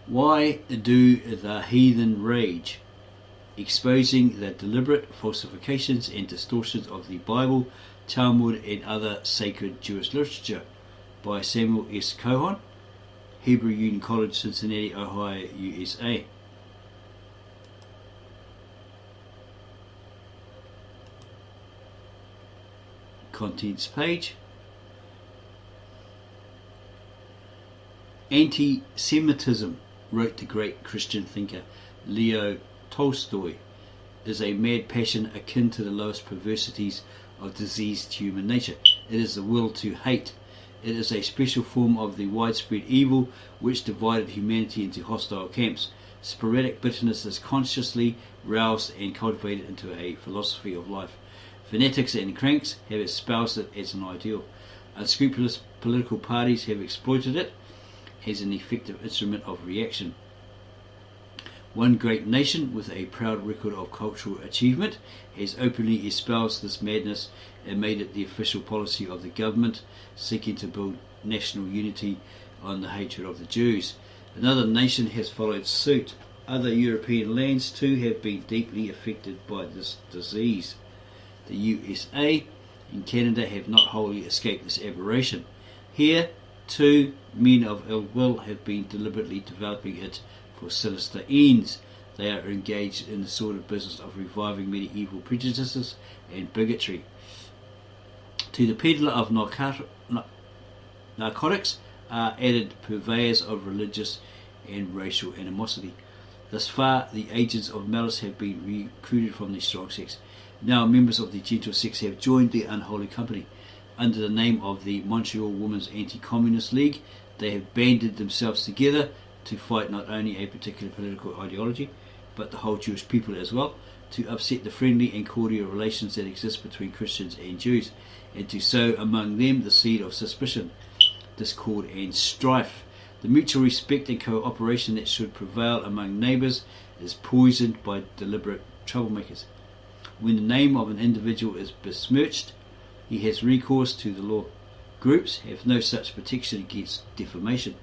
Why do the heathen rage? Exposing the deliberate falsifications and distortions of the Bible, Talmud and other sacred Jewish literature, by Solomon Cohon, Hebrew Union College, Cincinnati, Ohio, USA. Contents page. Anti-Semitism, wrote the great Christian thinker Leo Tolstoy, is a mad passion akin to the lowest perversities of diseased human nature. It is the will to hate. It is a special form of the widespread evil which divided humanity into hostile camps. Sporadic bitterness is consciously roused and cultivated into a philosophy of life. Fanatics and cranks have espoused it as an ideal. Unscrupulous political parties have exploited it as an effective instrument of reaction. One great nation with a proud record of cultural achievement has openly espoused this madness and made it the official policy of the government, seeking to build national unity on the hatred of the Jews. Another nation has followed suit. Other European lands too have been deeply affected by this disease. The USA and Canada have not wholly escaped this aberration. Here, too, men of ill will have been deliberately developing it for sinister ends. They are engaged in the sort of business of reviving medieval prejudices and bigotry. To the peddler of narcotics are added purveyors of religious and racial animosity. Thus far, the agents of malice have been recruited from the strong sex. Now members of the gentle sex have joined the unholy company. Under the name of the Montreal Women's Anti-Communist League, they have banded themselves together to fight not only a particular political ideology, but the whole Jewish people as well, to upset the friendly and cordial relations that exist between Christians and Jews, and to sow among them the seed of suspicion, discord and strife. The mutual respect and cooperation that should prevail among neighbours is poisoned by deliberate troublemakers. When the name of an individual is besmirched, he has recourse to the law. Groups have no such protection against defamation.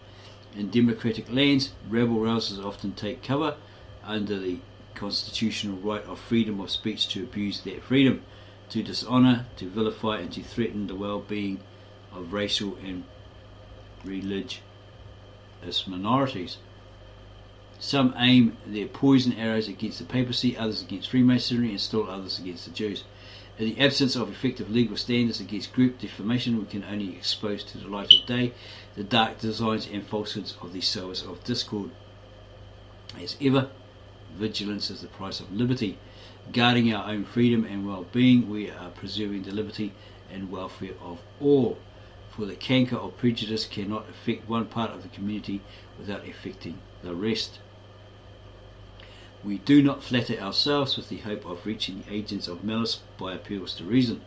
In democratic lands, rabble-rousers often take cover under the constitutional right of freedom of speech to abuse that freedom, to dishonour, to vilify and to threaten the well-being of racial and religious minorities. Some aim their poison arrows against the papacy, others against Freemasonry, and still others against the Jews. In the absence of effective legal standards against group defamation, we can only expose to the light of day the dark designs and falsehoods of the sowers of discord. As ever, vigilance is the price of liberty. Guarding our own freedom and well-being, we are preserving the liberty and welfare of all. For the canker of prejudice cannot affect one part of the community without affecting the rest. We do not flatter ourselves with the hope of reaching the agents of malice by appeals to reason.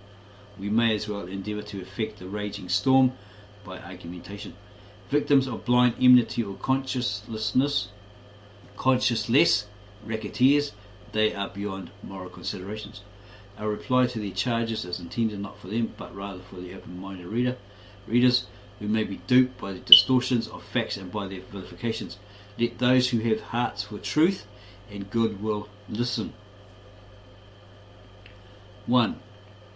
We may as well endeavour to effect the raging storm by argumentation. Victims of blind enmity or conscienceless racketeers, they are beyond moral considerations. Our reply to their charges is intended not for them, but rather for the open-minded readers who may be duped by the distortions of facts and by their vilifications. Let those who have hearts for truth and good will listen. 1.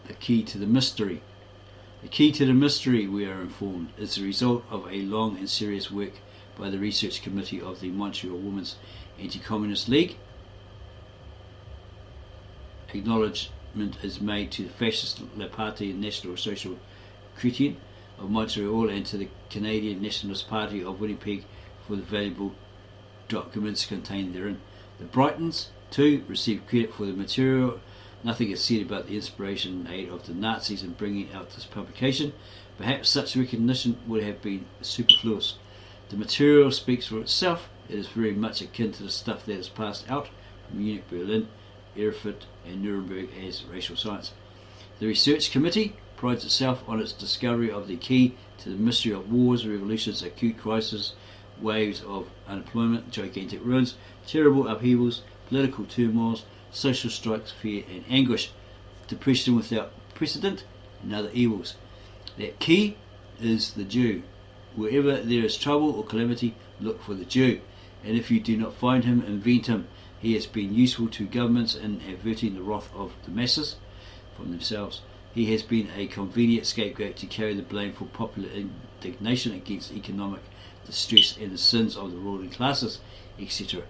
The key to the mystery. The key to the mystery, we are informed, is the result of a long and serious work by the research committee of the Montreal Women's Anti-Communist League. Acknowledgement is made to the fascist Le Parti National Social Chrétien of Montreal and to the Canadian Nationalist Party of Winnipeg for the valuable documents contained therein. The Brightons, too, received credit for the material. Nothing is said about the inspiration and aid of the Nazis in bringing out this publication. Perhaps such recognition would have been superfluous. The material speaks for itself. It is very much akin to the stuff that is passed out from Munich, Berlin, Erfurt and Nuremberg as racial science. The research committee prides itself on its discovery of the key to the mystery of wars, revolutions, acute crises, waves of unemployment, gigantic ruins, terrible upheavals, political turmoils, social strikes, fear and anguish, depression without precedent, and other evils. That key is the Jew. Wherever there is trouble or calamity, look for the Jew. and if you do not find him, invent him. He has been useful to governments in averting the wrath of the masses from themselves. He has been a convenient scapegoat to carry the blame for popular indignation against economic distress and the sins of the ruling classes, etc.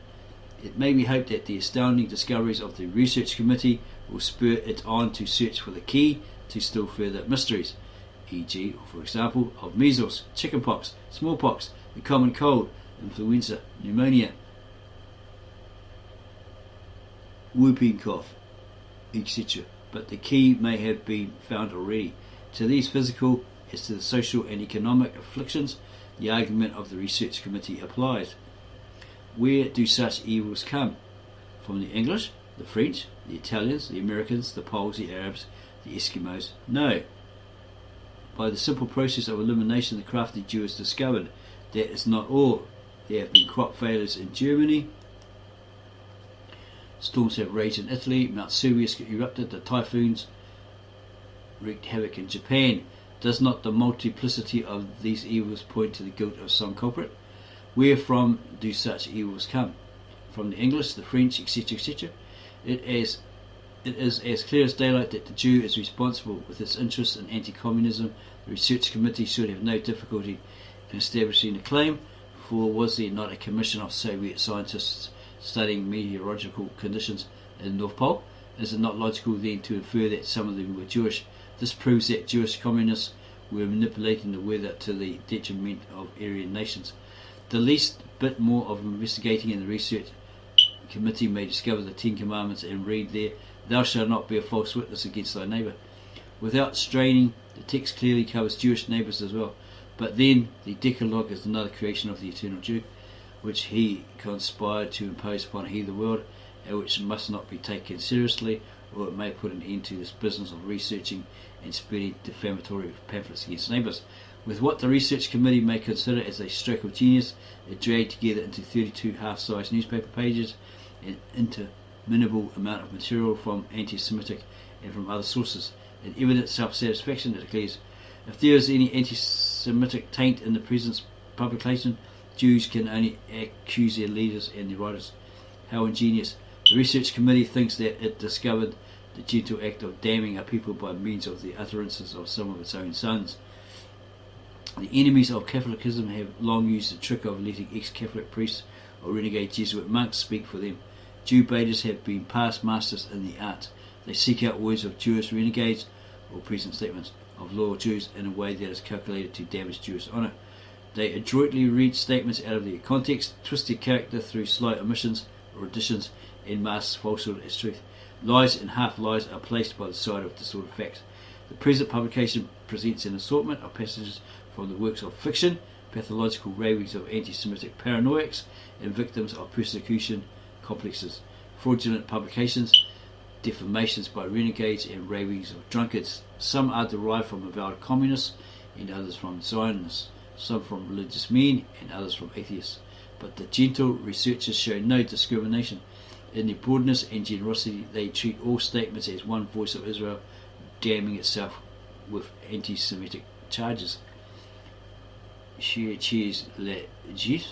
It may be hoped that the astounding discoveries of the research committee will spur it on to search for the key to still further mysteries, e.g., for example, of measles, chickenpox, smallpox, the common cold, influenza, pneumonia, whooping cough, etc. But the key may have been found already. To these physical as to the social and economic afflictions, the argument of the research committee applies. Where do such evils come? From the English, the French, the Italians, the Americans, the Poles, the Arabs, the Eskimos? No. By the simple process of elimination, the crafty Jew has discovered that is not all. There have been crop failures in Germany, storms have raged in Italy, Mount Vesuvius erupted, the typhoons wreaked havoc in Japan. Does not the multiplicity of these evils point to the guilt of some culprit? Where from do such evils come? From the English, the French, etc., etc. It is as clear as daylight that the Jew is responsible. With its interest in anti-communism, the research committee should have no difficulty in establishing a claim, for was there not a commission of Soviet scientists studying meteorological conditions in the North Pole? Is it not logical then to infer that some of them were Jewish? This proves that Jewish communists were manipulating the weather to the detriment of Aryan nations. The least bit more of investigating in the research committee may discover the Ten Commandments and read there, "Thou shalt not bear false witness against thy neighbour." Without straining, the text clearly covers Jewish neighbours as well. But then the Decalogue is another creation of the eternal Jew, which he conspired to impose upon a heathen world, and which must not be taken seriously, or it may put an end to this business of researching and spreading defamatory pamphlets against neighbours. With what the research committee may consider as a stroke of genius, it dragged together into 32 half-sized newspaper pages an interminable amount of material from anti-Semitic and from other sources. In evident self-satisfaction, it declares, if there is any anti-Semitic taint in the present publication, Jews can only accuse their leaders and their writers. How ingenious. The research committee thinks that it discovered the gentle act of damning a people by means of the utterances of some of its own sons. The enemies of Catholicism have long used the trick of letting ex-Catholic priests or renegade Jesuit monks speak for them. Jew baiters have been past masters in the art. They seek out words of Jewish renegades or present statements of loyal Jews in a way that is calculated to damage Jewish honour. They adroitly read statements out of their context, twist their character through slight omissions or additions, and mask falsehood as truth. Lies and half-lies are placed by the side of distorted facts. The present publication presents an assortment of passages from the works of fiction, pathological ravings of anti-Semitic paranoiacs, and victims of persecution complexes, fraudulent publications, defamations by renegades, and ravings of drunkards. Some are derived from avowed communists, and others from Zionists, some from religious men, and others from atheists. But the gentle researchers show no discrimination. In their broadness and generosity, they treat all statements as one voice of Israel, damning itself with anti-Semitic charges. Cheers la juif.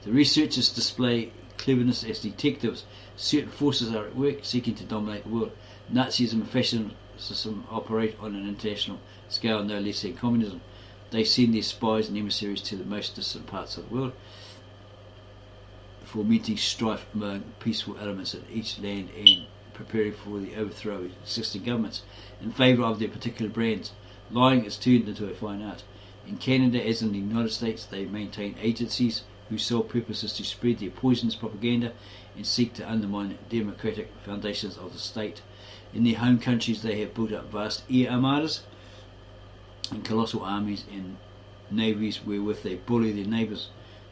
The researchers display cleverness as detectives. Certain forces are at work seeking to dominate the world. Nazism and fascism operate on an international scale no less than communism. They send their spies and emissaries to the most distant parts of the world, fomenting strife among peaceful elements in each land and preparing for the overthrow of existing governments in favour of their particular brands. Lying is turned into a fine art. In Canada, as in the United States, they maintain agencies whose sole purpose is to spread their poisonous propaganda and seek to undermine democratic foundations of the state. In their home countries, they have built up vast air armadas and colossal armies and navies wherewith they bully their neighbours.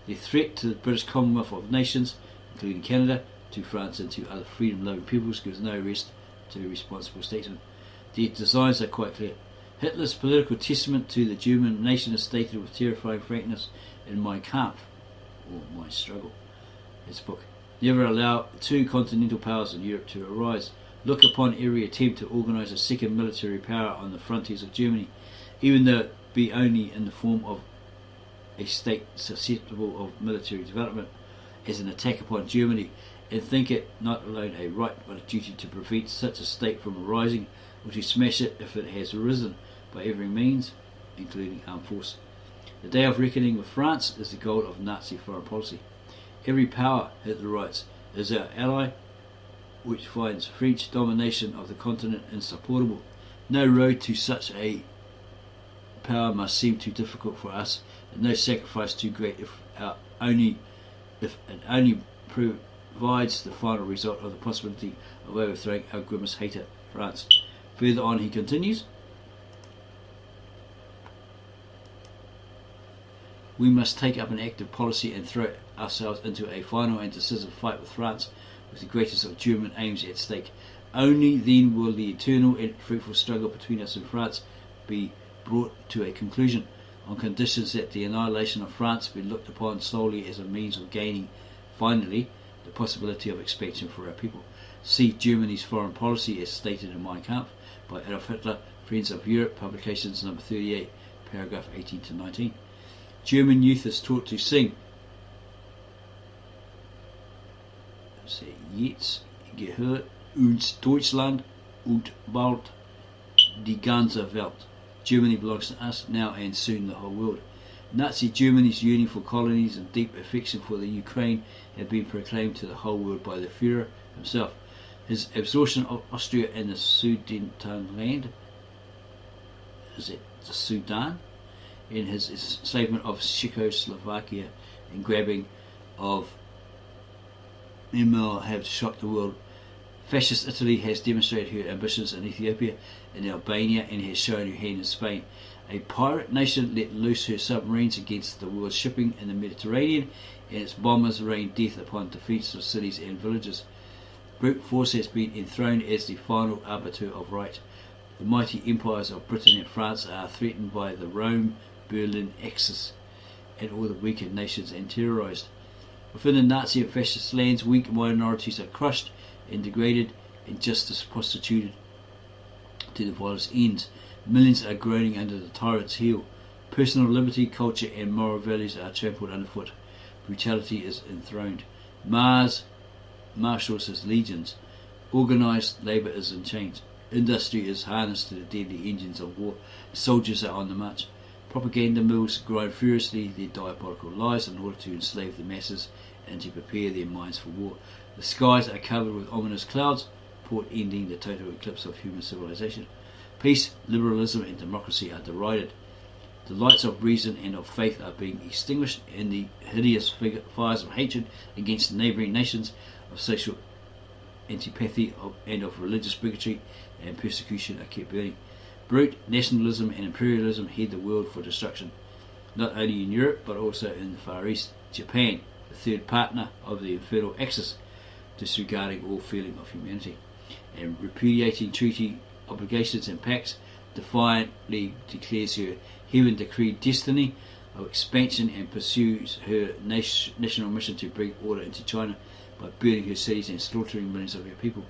Their threat to the British Commonwealth of Nations, including Canada, to France and to other freedom-loving peoples, gives no rest to responsible statesmen. Their designs are quite clear. Hitler's political testament to the German nation is stated with terrifying frankness in Mein Kampf, or My Struggle, his book. Never allow two continental powers in Europe to arise. Look upon every attempt to organise a second military power on the frontiers of Germany, even though it be only in the form of a state susceptible of military development, as an attack upon Germany, and think it not alone a right but a duty to prevent such a state from arising, or to smash it if it has arisen, by every means, including armed force. The day of reckoning with France is the goal of Nazi foreign policy. Every power, Hitler writes, is our ally, which finds French domination of the continent insupportable. No road to such a power must seem too difficult for us, and no sacrifice too great if it only provides the final result of the possibility of overthrowing our grimmest hater, France. Further on he continues, we must take up an active policy and throw ourselves into a final and decisive fight with France, with the greatest of German aims at stake. Only then will the eternal and fruitful struggle between us and France be brought to a conclusion, on conditions that the annihilation of France be looked upon solely as a means of gaining, finally, the possibility of expansion for our people. See Germany's foreign policy as stated in Mein Kampf by Adolf Hitler, Friends of Europe, publications number 38, paragraph 18 to 19. German youth is taught to sing Jetzt gehört uns Deutschland und bald die ganze Welt. Germany belongs to us now and soon the whole world. Nazi Germany's yearning for colonies and deep affection for the Ukraine had been proclaimed to the whole world by the Führer himself. His absorption of Austria and the Sudetenland, is it the Sudan, in his enslavement of Czechoslovakia and grabbing of Emil have shocked the world. Fascist Italy has demonstrated her ambitions in Ethiopia and Albania and has shown her hand in Spain. A pirate nation let loose her submarines against the world's shipping in the Mediterranean, and its bombers rained death upon defenceless cities and villages. Brute force has been enthroned as the final arbiter of right. The mighty empires of Britain and France are threatened by the Rome-Berlin axis, and all the weaker nations are terrorized. Within the Nazi and fascist lands, weak minorities are crushed and degraded, and justice prostituted to the vilest ends. Millions are groaning under the tyrant's heel. Personal liberty, culture and moral values are trampled underfoot. Brutality is enthroned. Mars marshals his legions. Organised labour is in chains. Industry is harnessed to the deadly engines of war. Soldiers are on the march. Propaganda mills grind furiously their diabolical lies in order to enslave the masses and to prepare their minds for war. The skies are covered with ominous clouds, portending the total eclipse of human civilization. Peace, liberalism and democracy are derided. The lights of reason and of faith are being extinguished, and the hideous fires of hatred against neighbouring nations, of social antipathy and of religious bigotry and persecution are kept burning. Brute nationalism and imperialism head the world for destruction, not only in Europe but also in the Far East. Japan, the third partner of the infernal Axis, disregarding all feeling of humanity and repudiating treaty obligations and pacts, defiantly declares her heaven decreed destiny of expansion and pursues her national mission to bring order into China by burning her cities and slaughtering millions of her people.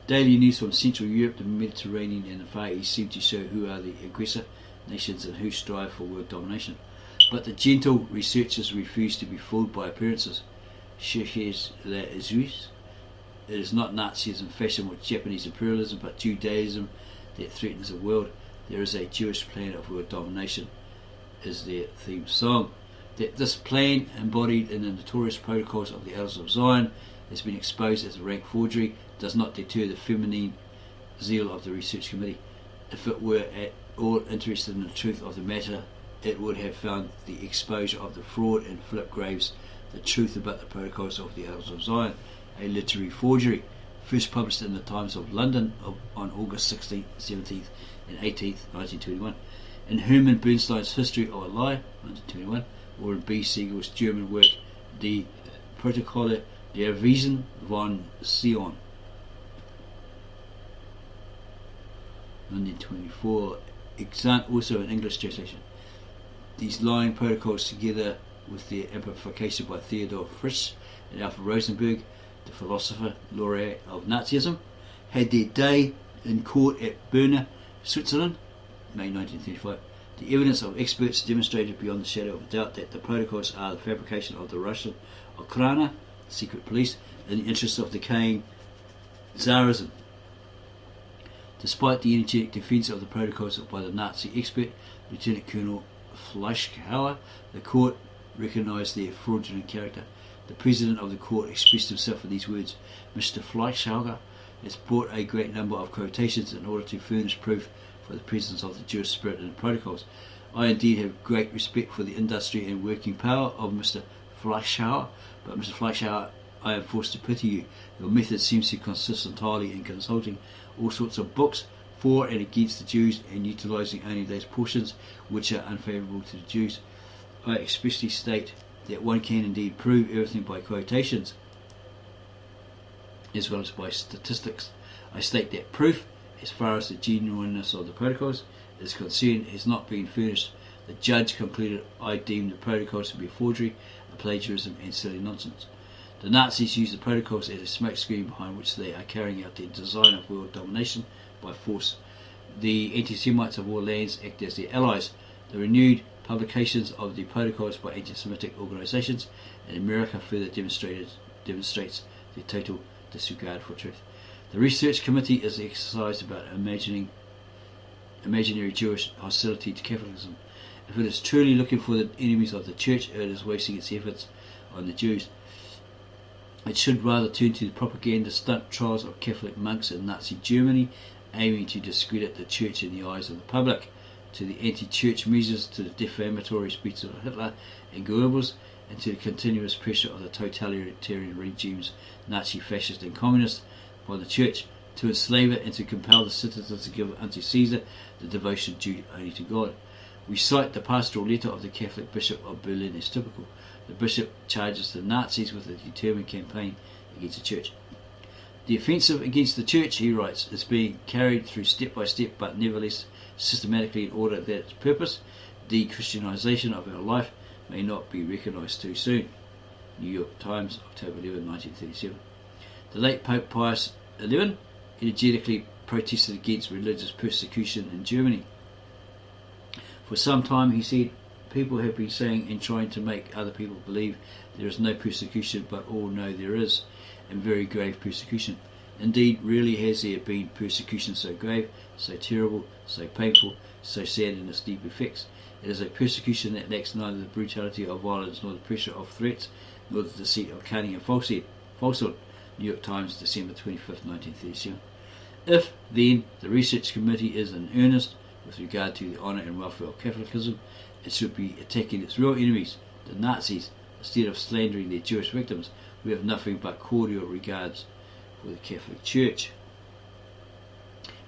Daily news from Central Europe, the Mediterranean and the Far East seem to show who are the aggressor nations and who strive for world domination. But the gentle researchers refuse to be fooled by appearances. Cherchez la Jésus. It is not Nazism fashion with Japanese imperialism, but Judaism that threatens the world. There is a Jewish plan of world domination, is their theme song. That this plan, embodied in the notorious protocols of the Elders of Zion, has been exposed as a rank forgery, does not deter the feminine zeal of the research committee. If it were at all interested in the truth of the matter, it would have found the exposure of the fraud in Philip Graves' The Truth About the Protocols of the Elders of Zion, a literary forgery, first published in the Times of London on August 16th, 17th and 18th, 1921, in Hermann Bernstein's History of a Lie, 1921, or in B. Siegel's German work Die Protokolle der Weisen von Zion, 1924, extant also in English translation. These lying protocols, together with their amplification by Theodor Fritsch and Alfred Rosenberg, the philosopher laureate of Nazism, had their day in court at Berna, Switzerland, May 1935. The evidence of experts demonstrated beyond the shadow of a doubt that the protocols are the fabrication of the Russian Okhrana, secret police, in the interests of decaying Tsarism. Despite the energetic defence of the protocols by the Nazi expert, Lieutenant Colonel Fleischhauer, the court recognised their fraudulent character. The president of the court expressed himself in these words: Mr. Fleischhauer has brought a great number of quotations in order to furnish proof for the presence of the Jewish spirit in the protocols. I indeed have great respect for the industry and working power of Mr. Fleischhauer, but Mr. Fleischhauer, I am forced to pity you. Your method seems to consist entirely in consulting all sorts of books for and against the Jews and utilising only those portions which are unfavourable to the Jews. I expressly state that one can indeed prove everything by quotations as well as by statistics. I state that proof, as far as the genuineness of the protocols is concerned, has not been furnished. The judge concluded I deemed the protocols to be a forgery, a plagiarism and silly nonsense. The Nazis use the protocols as a smokescreen behind which they are carrying out their design of world domination by force. The anti-Semites of all lands act as their allies. The renewed publications of the protocols by anti-Semitic organisations in America further demonstrates their total disregard for truth. The research committee is exercised about imaginary Jewish hostility to Catholicism. If it is truly looking for the enemies of the church, it is wasting its efforts on the Jews. It should rather turn to the propaganda stunt trials of Catholic monks in Nazi Germany, aiming to discredit the church in the eyes of the public, to the anti-church measures, to the defamatory speeches of Hitler and Goebbels, and to the continuous pressure of the totalitarian regimes, Nazi, fascist and communist, upon the church, to enslave it and to compel the citizens to give unto Caesar the devotion due only to God. We cite the pastoral letter of the Catholic Bishop of Berlin as typical. The bishop charges the Nazis with a determined campaign against the church. The offensive against the church, he writes, is being carried through step by step, but nevertheless systematically, in order that its purpose, the Christianization of our life, may not be recognized too soon. New York Times, October 11, 1937. The late Pope Pius XI energetically protested against religious persecution in Germany. For some time, he said, people have been saying and trying to make other people believe there is no persecution, but all know there is, and very grave persecution. Indeed, rarely has there been persecution so grave, so terrible, so painful, so sad in its deep effects. It is a persecution that lacks neither the brutality of violence nor the pressure of threats, nor the deceit of cunning and falsehood. New York Times, December 25, 1937. If, then, the research committee is in earnest with regard to the honour and welfare of Catholicism, it should be attacking its real enemies, the Nazis, instead of slandering their Jewish victims, who have nothing but cordial regards for the Catholic Church.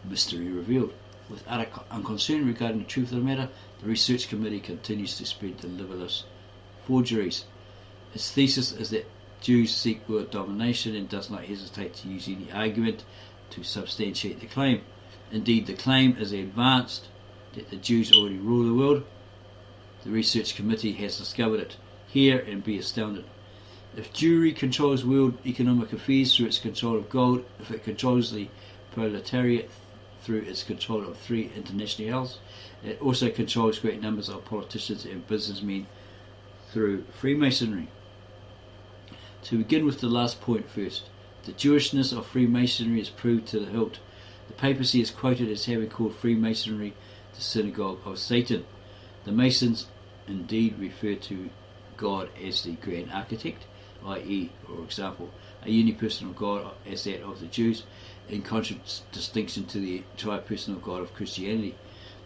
Mystery revealed. With utter unconcern regarding the truth of the matter, the research committee continues to spread the libellous forgeries. Its thesis is that Jews seek world domination and does not hesitate to use any argument to substantiate the claim. Indeed, the claim is advanced that the Jews already rule the world. The research committee has discovered it. Hear and be astounded. If Jewry controls world economic affairs through its control of gold, if it controls the proletariat through its control of three internationales, it also controls great numbers of politicians and businessmen through Freemasonry. To begin with the last point first, the Jewishness of Freemasonry is proved to the hilt. The papacy is quoted as having called Freemasonry the synagogue of Satan. The Masons indeed refer to God as the grand architect, i.e., for example, a unipersonal God as that of the Jews, in contradistinction to the tripersonal God of Christianity.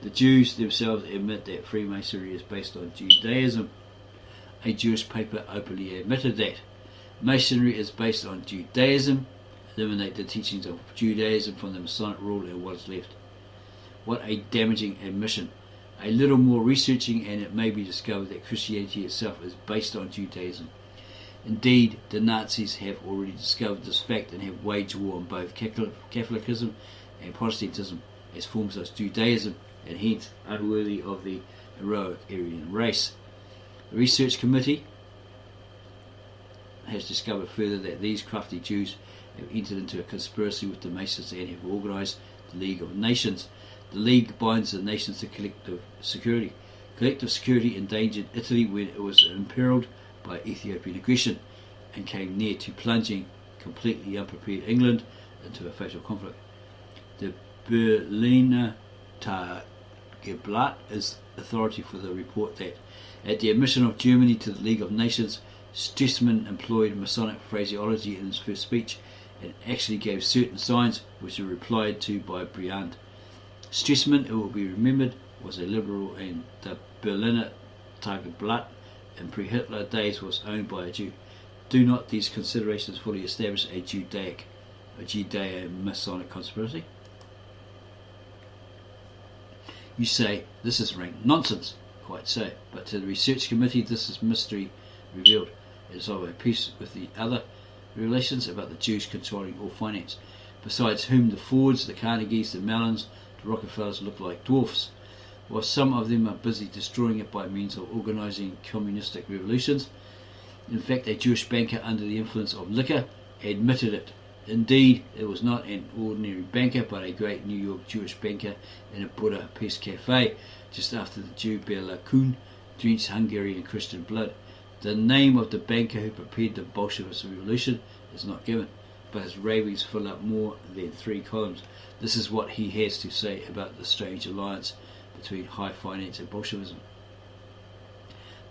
The Jews themselves admit that Freemasonry is based on Judaism. A Jewish paper openly admitted that. Masonry is based on Judaism. Eliminate the teachings of Judaism from the Masonic rule and what is left. What a damaging admission. A little more researching and it may be discovered that Christianity itself is based on Judaism. Indeed, the Nazis have already discovered this fact and have waged war on both Catholicism and Protestantism as forms of Judaism, and hence unworthy of the heroic Aryan race. The research committee has discovered further that these crafty Jews have entered into a conspiracy with the Masons and have organised the League of Nations. The League binds the nations to collective security. Collective security endangered Italy when it was imperiled by Ethiopian aggression and came near to plunging completely unprepared England into a fatal conflict. The Berliner Tageblatt is authority for the report that at the admission of Germany to the League of Nations, Stresemann employed Masonic phraseology in his first speech and actually gave certain signs which were replied to by Briand. Stresemann, it will be remembered, was a liberal, and the Berliner Tageblatt in pre-Hitler days was owned by a Jew. Do not these considerations fully establish a Judeo-Masonic conspiracy? You say, this is rank nonsense. Quite so, but to the research committee this is mystery revealed. It is of a piece with the other revelations about the Jews controlling all finance, besides whom the Fords, the Carnegies, the Mellons, the Rockefellers look like dwarfs, while some of them are busy destroying it by means of organising communistic revolutions. In fact, a Jewish banker under the influence of liquor admitted it. Indeed, it was not an ordinary banker, but a great New York Jewish banker in a Budapest cafe, just after the Jew Bela Kun drenched Hungary in Christian blood. The name of the banker who prepared the Bolshevist revolution is not given, but his ravings fill up more than 3 columns. This is what he has to say about the strange alliance between high finance and Bolshevism.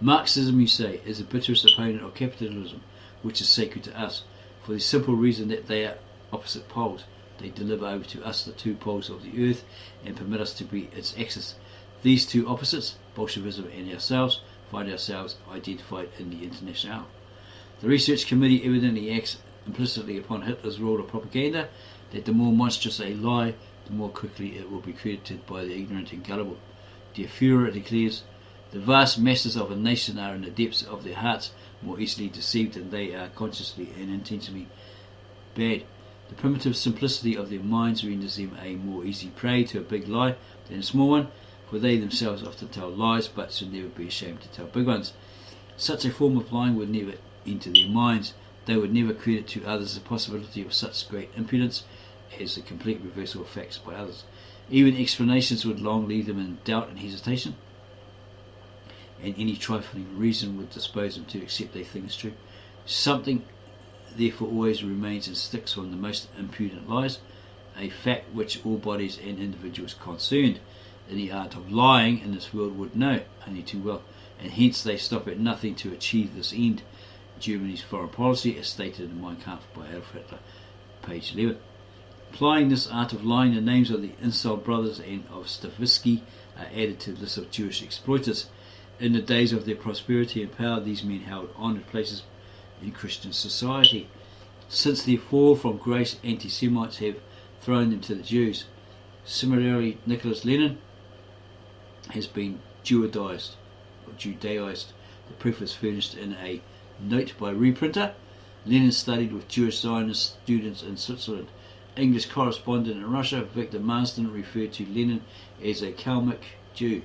Marxism, you say, is the bitterest opponent of capitalism, which is sacred to us, for the simple reason that they are opposite poles. They deliver over to us the 2 poles of the earth and permit us to be its axis. These 2 opposites, Bolshevism and ourselves, find ourselves identified in the International. The research committee evidently acts implicitly upon Hitler's rule of propaganda, that the more monstrous a lie, the more quickly it will be credited by the ignorant and gullible. Der Führer declares, the vast masses of a nation are in the depths of their hearts more easily deceived than they are consciously and intentionally bad. The primitive simplicity of their minds renders them a more easy prey to a big lie than a small one, for they themselves often tell lies but should never be ashamed to tell big ones. Such a form of lying would never enter their minds. They would never credit to others the possibility of such great impudence as the complete reversal of facts by others. Even explanations would long leave them in doubt and hesitation, and any trifling reason would dispose them to accept a thing as true. Something therefore always remains and sticks on the most impudent lies, a fact which all bodies and individuals concerned in the art of lying in this world would know only too well, and hence they stop at nothing to achieve this end. Germany's foreign policy, as stated in Mein Kampf by Adolf Hitler, page 11. Applying this art of lying, the names of the Insel brothers and of Stavisky are added to the list of Jewish exploiters. In the days of their prosperity and power, these men held honoured places in Christian society. Since their fall from grace, anti-Semites have thrown them to the Jews. Similarly, Nicholas Lenin has been Judaized. The proof is furnished in a note by reprinter. Lenin studied with Jewish Zionist students in Switzerland. English correspondent in Russia, Victor Marsden, referred to Lenin as a Kalmyk Jew,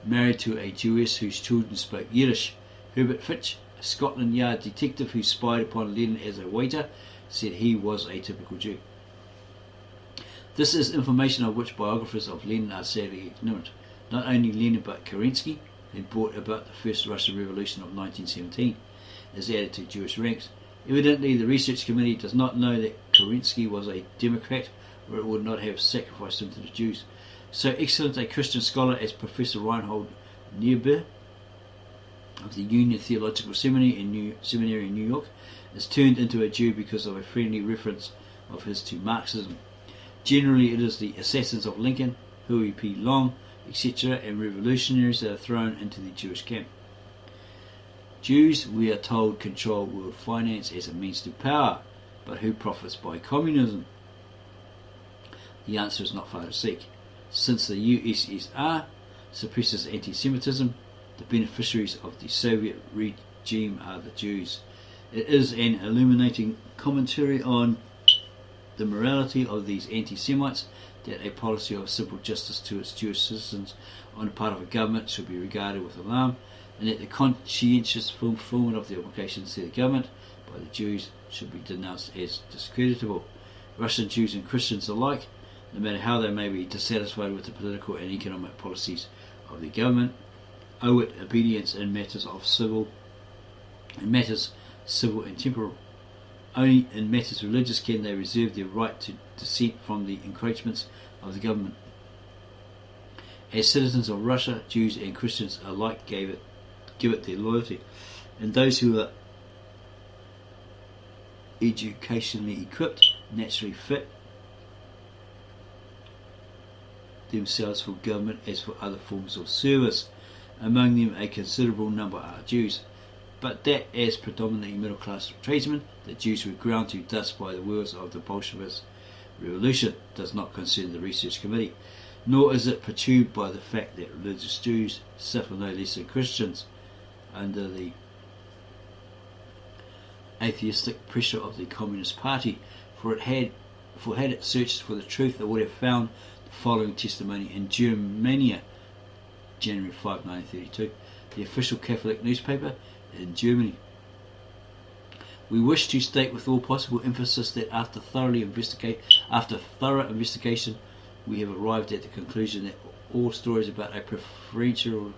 married to a Jewess whose children spoke Yiddish. Herbert Fitch, a Scotland Yard detective who spied upon Lenin as a waiter, said he was a typical Jew. This is information of which biographers of Lenin are sadly ignorant. Not only Lenin but Kerensky, who brought about the first Russian Revolution of 1917, is added to Jewish ranks. Evidently, the research committee does not know that Kerensky was a Democrat, or it would not have sacrificed him to the Jews. So excellent a Christian scholar as Professor Reinhold Niebuhr of the Union Theological Seminary in New York is turned into a Jew because of a friendly reference of his to Marxism. Generally, it is the assassins of Lincoln, Huey P. Long, etc., and revolutionaries that are thrown into the Jewish camp. Jews, we are told, control world finance as a means to power, but who profits by communism? The answer is not far to seek. Since the USSR suppresses anti-Semitism, the beneficiaries of the Soviet regime are the Jews. It is an illuminating commentary on the morality of these anti-Semites that a policy of simple justice to its Jewish citizens on the part of a government should be regarded with alarm, and that the conscientious fulfillment of the obligations to the government by the Jews should be denounced as discreditable. Russian Jews and Christians alike no matter how they may be dissatisfied with the political and economic policies of the government, owe it obedience in matters civil and temporal. Only in matters religious can they reserve their right to dissent from the encroachments of the government. As citizens of Russia, Jews and Christians alike give it their loyalty, and those who are educationally equipped naturally fit themselves for government as for other forms of service. Among them a considerable number are Jews, but that as predominantly middle-class tradesmen, the Jews were ground to dust by the wheels of the Bolshevist revolution does not concern the research committee, nor is it perturbed by the fact that religious Jews suffer no less than Christians under the atheistic pressure of the Communist Party, for had it searched for the truth, it would have found the following testimony in Germania, January 5, 1932, the official Catholic newspaper in Germany. We wish to state with all possible emphasis that after thorough investigation, we have arrived at the conclusion that all stories about a preferential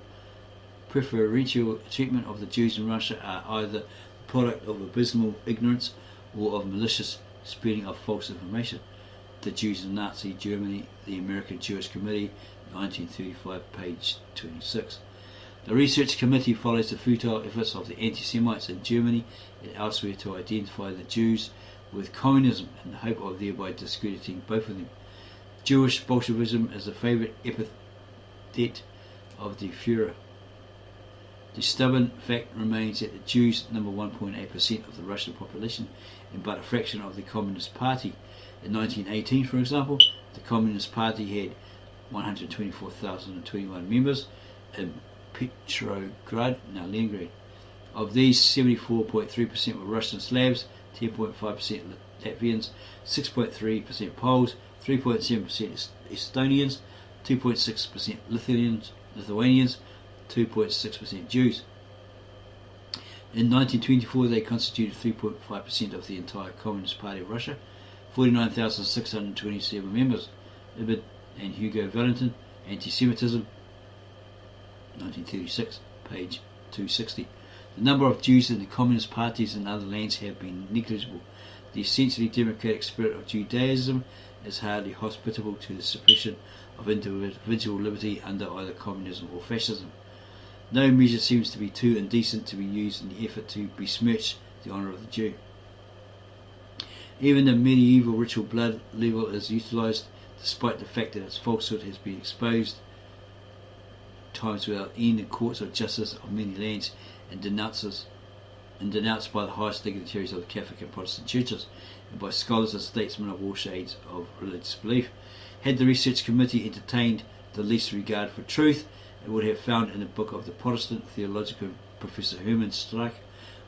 treatment of the Jews in Russia are either the product of abysmal ignorance or of malicious spreading of false information. The Jews in Nazi Germany, the American Jewish Committee, 1935, page 26. The research committee follows the futile efforts of the anti-Semites in Germany and elsewhere to identify the Jews with communism in the hope of thereby discrediting both of them. Jewish Bolshevism is the favourite epithet of the Führer. The stubborn fact remains that the Jews number 1.8% of the Russian population and but a fraction of the Communist Party. In 1918, for example, the Communist Party had 124,021 members in Petrograd, now Leningrad. Of these, 74.3% were Russian Slavs, 10.5% Latvians, 6.3% Poles, 3.7% Estonians, 2.6% Lithuanians, 2.6% Jews. In 1924, they constituted 3.5% of the entire Communist Party of Russia, 49,627 members. Ibid and Hugo Valentin, Anti-Semitism, 1936, page 260. The number of Jews in the Communist parties in other lands have been negligible. The essentially democratic spirit of Judaism is hardly hospitable to the suppression of individual liberty under either communism or fascism. No measure seems to be too indecent to be used in the effort to besmirch the honour of the Jew. Even the medieval ritual blood level is utilised, despite the fact that its falsehood has been exposed times without end in courts of justice of many lands and denounced by the highest dignitaries of the Catholic and Protestant churches and by scholars and statesmen of all shades of religious belief. Had the research committee entertained the least regard for truth, it would have found in the book of the Protestant theologian Professor Hermann Streich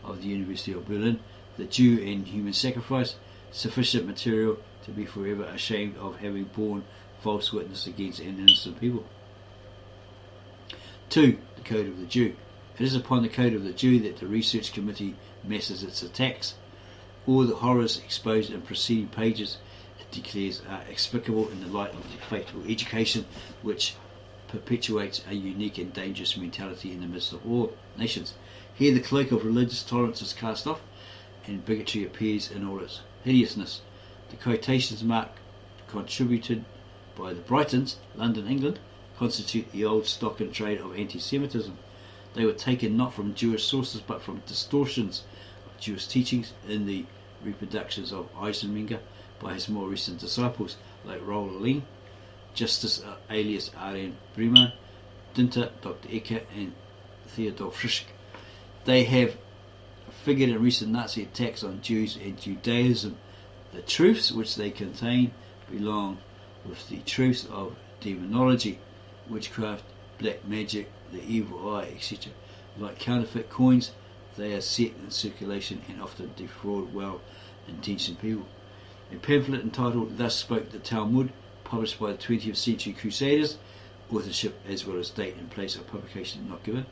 of the University of Berlin, The Jew and Human Sacrifice, sufficient material to be forever ashamed of having borne false witness against an innocent people. 2. The Code of the Jew. It is upon the Code of the Jew that the research committee masses its attacks. All the horrors exposed in preceding pages, it declares, are explicable in the light of the fateful education which perpetuates a unique and dangerous mentality in the midst of all nations. Here the cloak of religious tolerance is cast off and bigotry appears in all its hideousness. The quotations marked contributed by the Brightons, London, England, constitute the old stock and trade of anti-Semitism. They were taken not from Jewish sources but from distortions of Jewish teachings in the reproductions of Eisenmenger by his more recent disciples like Roller Ling, Justus alias Arjen Breman, Dinter, Dr. Ecker and Theodor Frisch. They have figured in recent Nazi attacks on Jews and Judaism. The truths which they contain belong with the truths of demonology, witchcraft, black magic, the evil eye, etc. Like counterfeit coins, they are set in circulation and often defraud well-intentioned people. A pamphlet entitled Thus Spoke the Talmud, published by the 20th Century Crusaders, authorship as well as date and place of publication not given,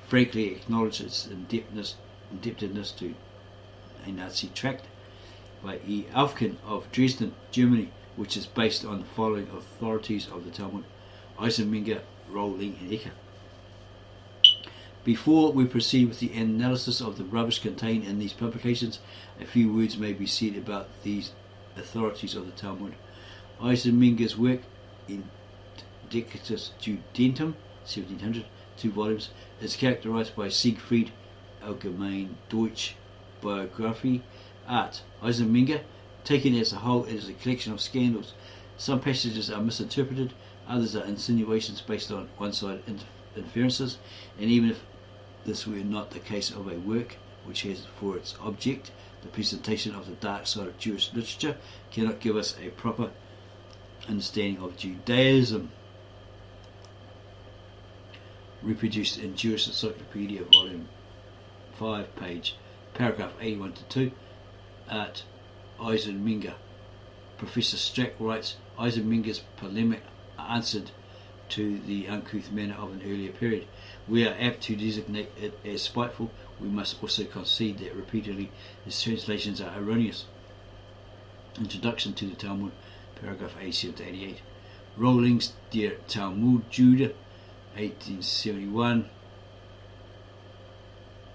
frankly acknowledges indebtedness to a Nazi tract by E. Aufken of Dresden, Germany, which is based on the following authorities of the Talmud: Eisenmenger, Rowling, and Ecker. Before we proceed with the analysis of the rubbish contained in these publications, a few words may be said about these authorities of the Talmud. Eisenmenger's work, Iniquity Judentum, 1700, 2 volumes, is characterized by Siegfried Allgemeine Deutsche Biographie Art. Eisenmenger, taken as a whole, it is a collection of scandals. Some passages are misinterpreted, others are insinuations based on one-sided inferences, and even if this were not the case of a work which has for its object the presentation of the dark side of Jewish literature, cannot give us a proper understanding of Judaism. Reproduced in Jewish Encyclopedia, Volume 5, paragraph 81 to 2, at Eisenmenger. Professor Strack writes, Eisenmenger's polemic answered to the uncouth manner of an earlier period. We are apt to designate it as spiteful. We must also concede that repeatedly his translations are erroneous. Introduction to the Talmud, paragraph 87 to 88. Rowling's Der Talmud Judah, 1871.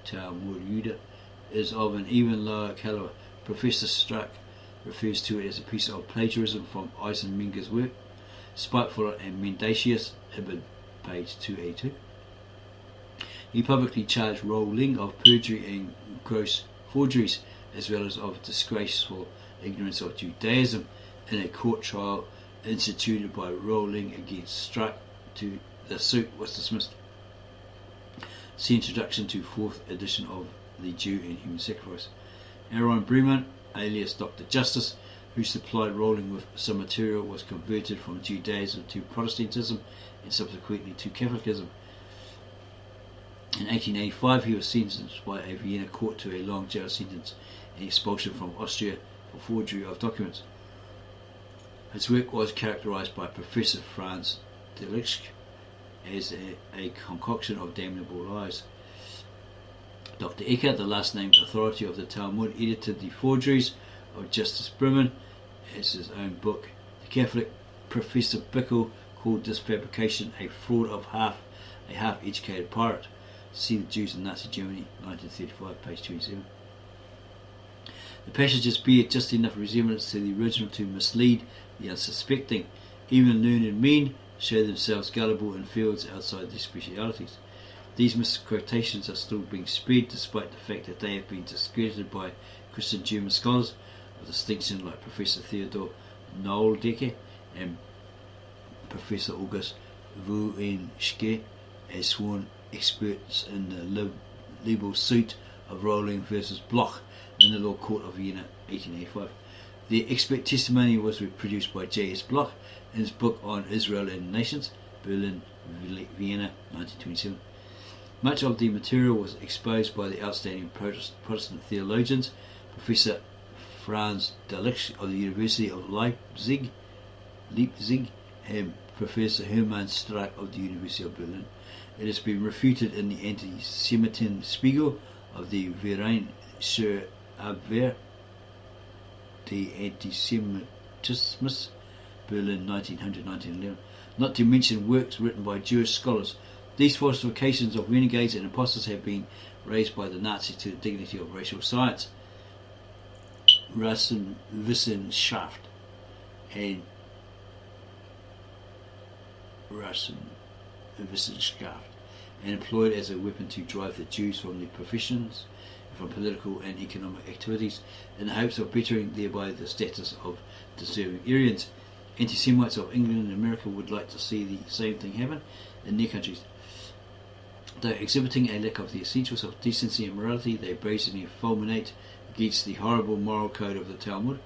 Talmud Judah is of an even lower caliber. Professor Strack refers to it as a piece of plagiarism from Eisenmenger's work. Spiteful and mendacious, Ibid, page 282. He publicly charged Rowling of perjury and gross forgeries, as well as of disgraceful ignorance of Judaism, in a court trial instituted by Rowling against Strack. The suit was dismissed. See introduction to 4th edition of The Jew and Human Sacrifice. Aaron Breman, alias Dr. Justice, who supplied Rowling with some material, was converted from Judaism to Protestantism and subsequently to Catholicism. In 1885 he was sentenced by a Vienna court to a long jail sentence and expulsion from Austria for forgery of documents. His work was characterized by Professor Franz Delitzsch as a concoction of damnable lies. Dr. Ecker, the last named authority of the Talmud, edited the forgeries of Justice Breman as his own book. The Catholic Professor Bickel called this fabrication a fraud of a half-educated pirate. See the Jews in Nazi Germany, 1935, page 27. The passages bear just enough resemblance to the original to mislead the unsuspecting. Even learned men show themselves gullible in fields outside their specialities. These misquotations are still being spread despite the fact that they have been discredited by Christian German scholars of distinction like Professor Theodor Noldecker and Professor August Wuenschke as sworn experts in the libel suit of Rowling versus Bloch in the Law Court of Vienna, 1885. Their expert testimony was reproduced by J.S. Bloch in his book on Israel and Nations, Berlin, Vienna, 1927. Much of the material was exposed by the outstanding Protestant theologians, Professor Franz Delitzsch of the University of Leipzig, and Professor Hermann Strack of the University of Berlin. It has been refuted in the Anti-Semitism Spiegel of the Verein zur Abwehr des Antisemitismus, Berlin, 1900-1911, not to mention works written by Jewish scholars. These falsifications of renegades and impostors have been raised by the Nazis to the dignity of racial science. Rassenwissenschaft and employed as a weapon to drive the Jews from their professions, from political and economic activities, in the hopes of bettering thereby the status of deserving Aryans. Anti-Semites of England and America would like to see the same thing happen in their countries. Though exhibiting a lack of the essentials of decency and morality, they brazenly fulminate against the horrible moral code of the Talmud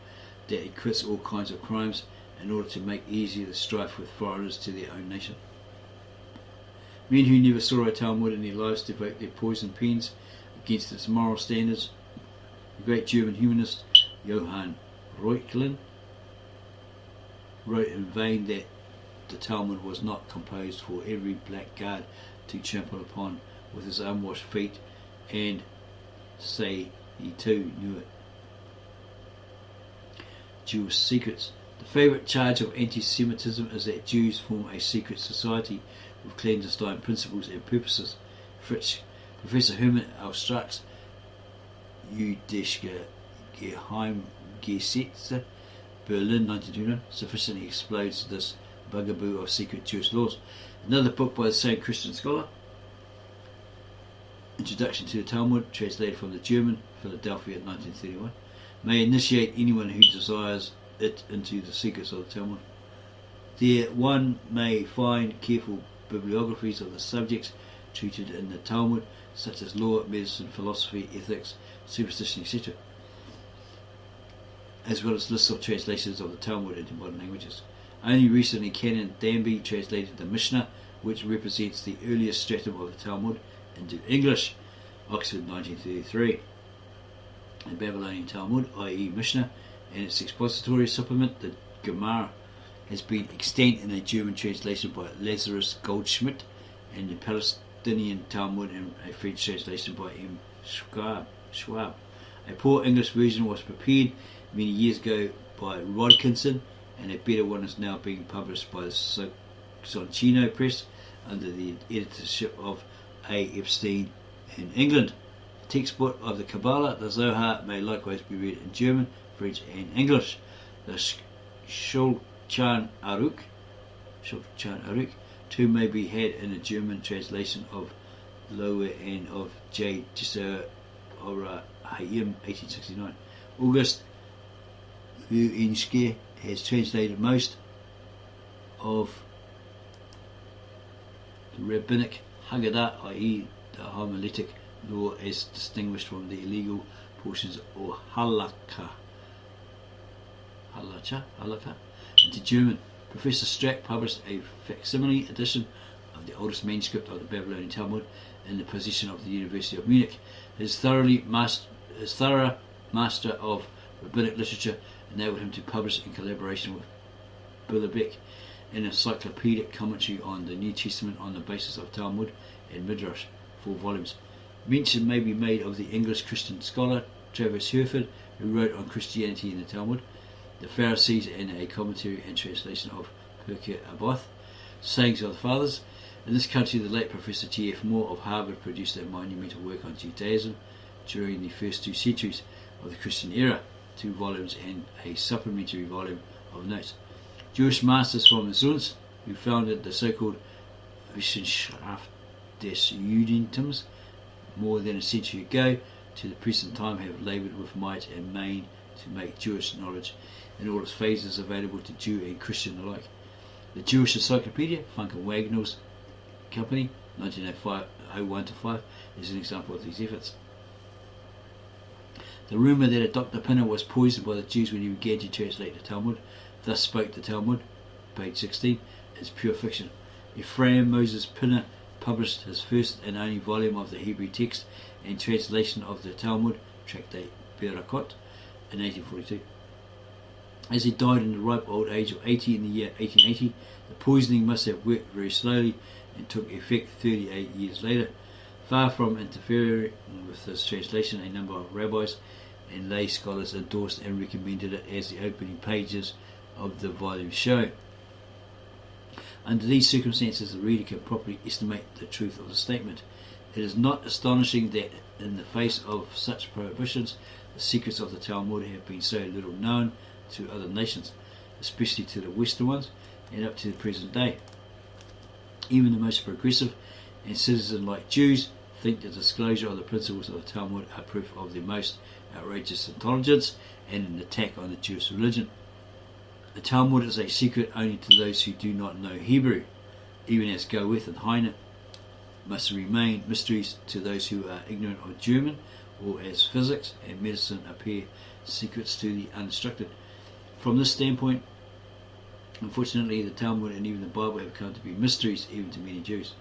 that acquits all kinds of crimes in order to make easier the strife with foreigners to their own nation. Men who never saw a Talmud in their lives devote their poison pens against its moral standards. The great German humanist Johann Reuchlin wrote in vain that the Talmud was not composed for every blackguard to trample upon with his unwashed feet, and say he too knew it. Jewish Secrets. The favourite charge of anti-Semitism is that Jews form a secret society with clandestine principles and purposes. Professor Hermann Alstrach's Jüdische Geheimgesetze, Berlin 1929, sufficiently explodes this bugaboo of secret Jewish laws. Another book by the same Christian scholar, Introduction to the Talmud, translated from the German, Philadelphia 1931, may initiate anyone who desires it into the secrets of the Talmud. There one may find careful bibliographies of the subjects treated in the Talmud, such as law, medicine, philosophy, ethics, superstition, etc., as well as lists of translations of the Talmud into modern languages. Only recently Canon Danby translated the Mishnah, which represents the earliest stratum of the Talmud, into English, Oxford 1933. The Babylonian Talmud, i.e. Mishnah, and its expository supplement, the Gemara, has been extant in a German translation by Lazarus Goldschmidt, and the Palestinian Talmud in a French translation by M. Schwab. A poor English version was prepared many years ago by Rodkinson, and a better one is now being published by the Soncino Press under the editorship of A. Epstein in England. The textbook of the Kabbalah, the Zohar, may likewise be read in German, French and English. The Shulchan Aruch too may be had in a German translation of Lower and of J. Disser Ora Hayim 1869. August Vuinske has translated most of the rabbinic Haggadah, i.e. the homiletic law, as distinguished from the illegal portions or halakha, into German. Professor Strack published a facsimile edition of the oldest manuscript of the Babylonian Talmud in the possession of the University of Munich. His thorough master of rabbinic literature enabled him to publish in collaboration with Billerbeck an encyclopedic commentary on the New Testament on the basis of Talmud and Midrash, 4 volumes. Mention may be made of the English Christian scholar Travis Herford, who wrote on Christianity in the Talmud, the Pharisees, and a commentary and translation of Pirkei Avot, Sayings of the Fathers. In this country, the late Professor T.F. Moore of Harvard produced a monumental work on Judaism during the first 2 centuries of the Christian era, 2 volumes and a supplementary volume of notes. Jewish masters from Zunz, who founded the so-called Wissenschaft des Judentums more than a century ago, to the present time have laboured with might and main to make Jewish knowledge in all its phases available to Jew and Christian alike. The Jewish Encyclopedia, Funk and Wagnall's Company, 1901-5, is an example of these efforts. The rumour that a Dr. Pinner was poisoned by the Jews when he began to translate the Talmud, thus spoke the Talmud, page 16, is pure fiction. Ephraim Moses Pinner published his first and only volume of the Hebrew text and translation of the Talmud, Tractate Berakot, in 1842. As he died in the ripe old age of 80 in the year 1880, the poisoning must have worked very slowly and took effect 38 years later. Far from interfering with this translation, a number of rabbis and lay scholars endorsed and recommended it, as the opening pages of the volume show. Under these circumstances, the reader can properly estimate the truth of the statement. It is not astonishing that, in the face of such prohibitions, the secrets of the Talmud have been so little known to other nations, especially to the Western ones, and up to the present day. Even the most progressive and citizen-like Jews think the disclosure of the principles of the Talmud are proof of the most outrageous intolerance and an attack on the Jewish religion. The Talmud is a secret only to those who do not know Hebrew, even as Goethe and Heine must remain mysteries to those who are ignorant of German, or as physics and medicine appear secrets to the uninstructed. From this standpoint, unfortunately, the Talmud and even the Bible have come to be mysteries even to many Jews.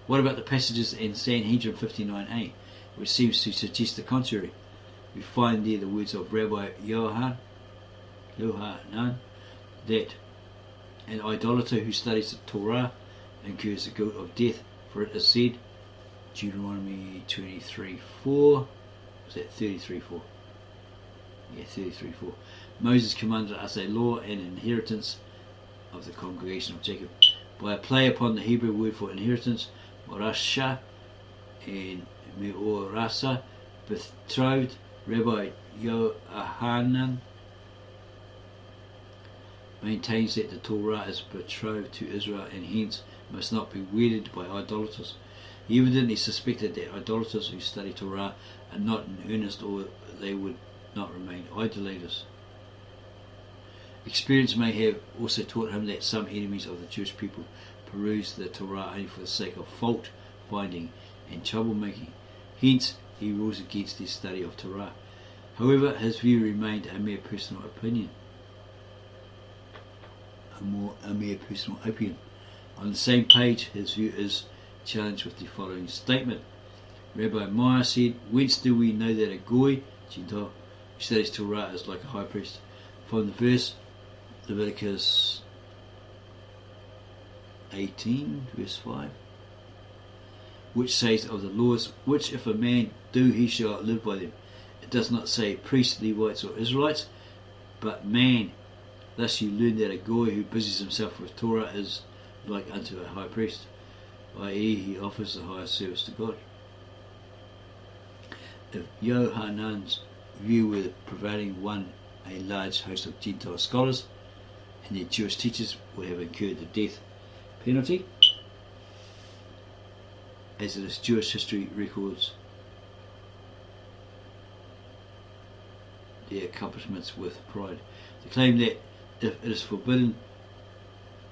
What about the passages in Sanhedrin 59a, which seems to suggest the contrary? We find there the words of Rabbi Yohanan, that an idolater who studies the Torah incurs the guilt of death, for it is said, Deuteronomy 23:4, was that 33:4? 33:4. Moses commanded us a law and inheritance of the congregation of Jacob. By a play upon the Hebrew word for inheritance, Morasha and Meorasa, betrothed Rabbi Yohanan maintains that the Torah is betrothed to Israel and hence must not be wedded by idolaters. He evidently suspected that idolaters who study Torah are not in earnest, or they would not remain idolaters. Experience may have also taught him that some enemies of the Jewish people peruse the Torah only for the sake of fault finding and troublemaking. Hence, he rules against the study of Torah. However, his view remained a mere personal opinion. On the same page, his view is challenged with the following statement. Rabbi Meir said, "Whence do we know that a Goy, Gentile, who studies Torah is like a high priest?" From the verse, Leviticus 18, verse 5, which says of the laws, which if a man do, he shall live by them. It does not say priests, Levites, or Israelites, but man. Thus you learn that a Goy who busies himself with Torah is like unto a high priest, i.e. he offers the highest service to God. If Yohanan's view were the prevailing one, a large host of Gentile scholars and their Jewish teachers would have incurred the death penalty, as it is Jewish history records their accomplishments with pride. The claim that if it is forbidden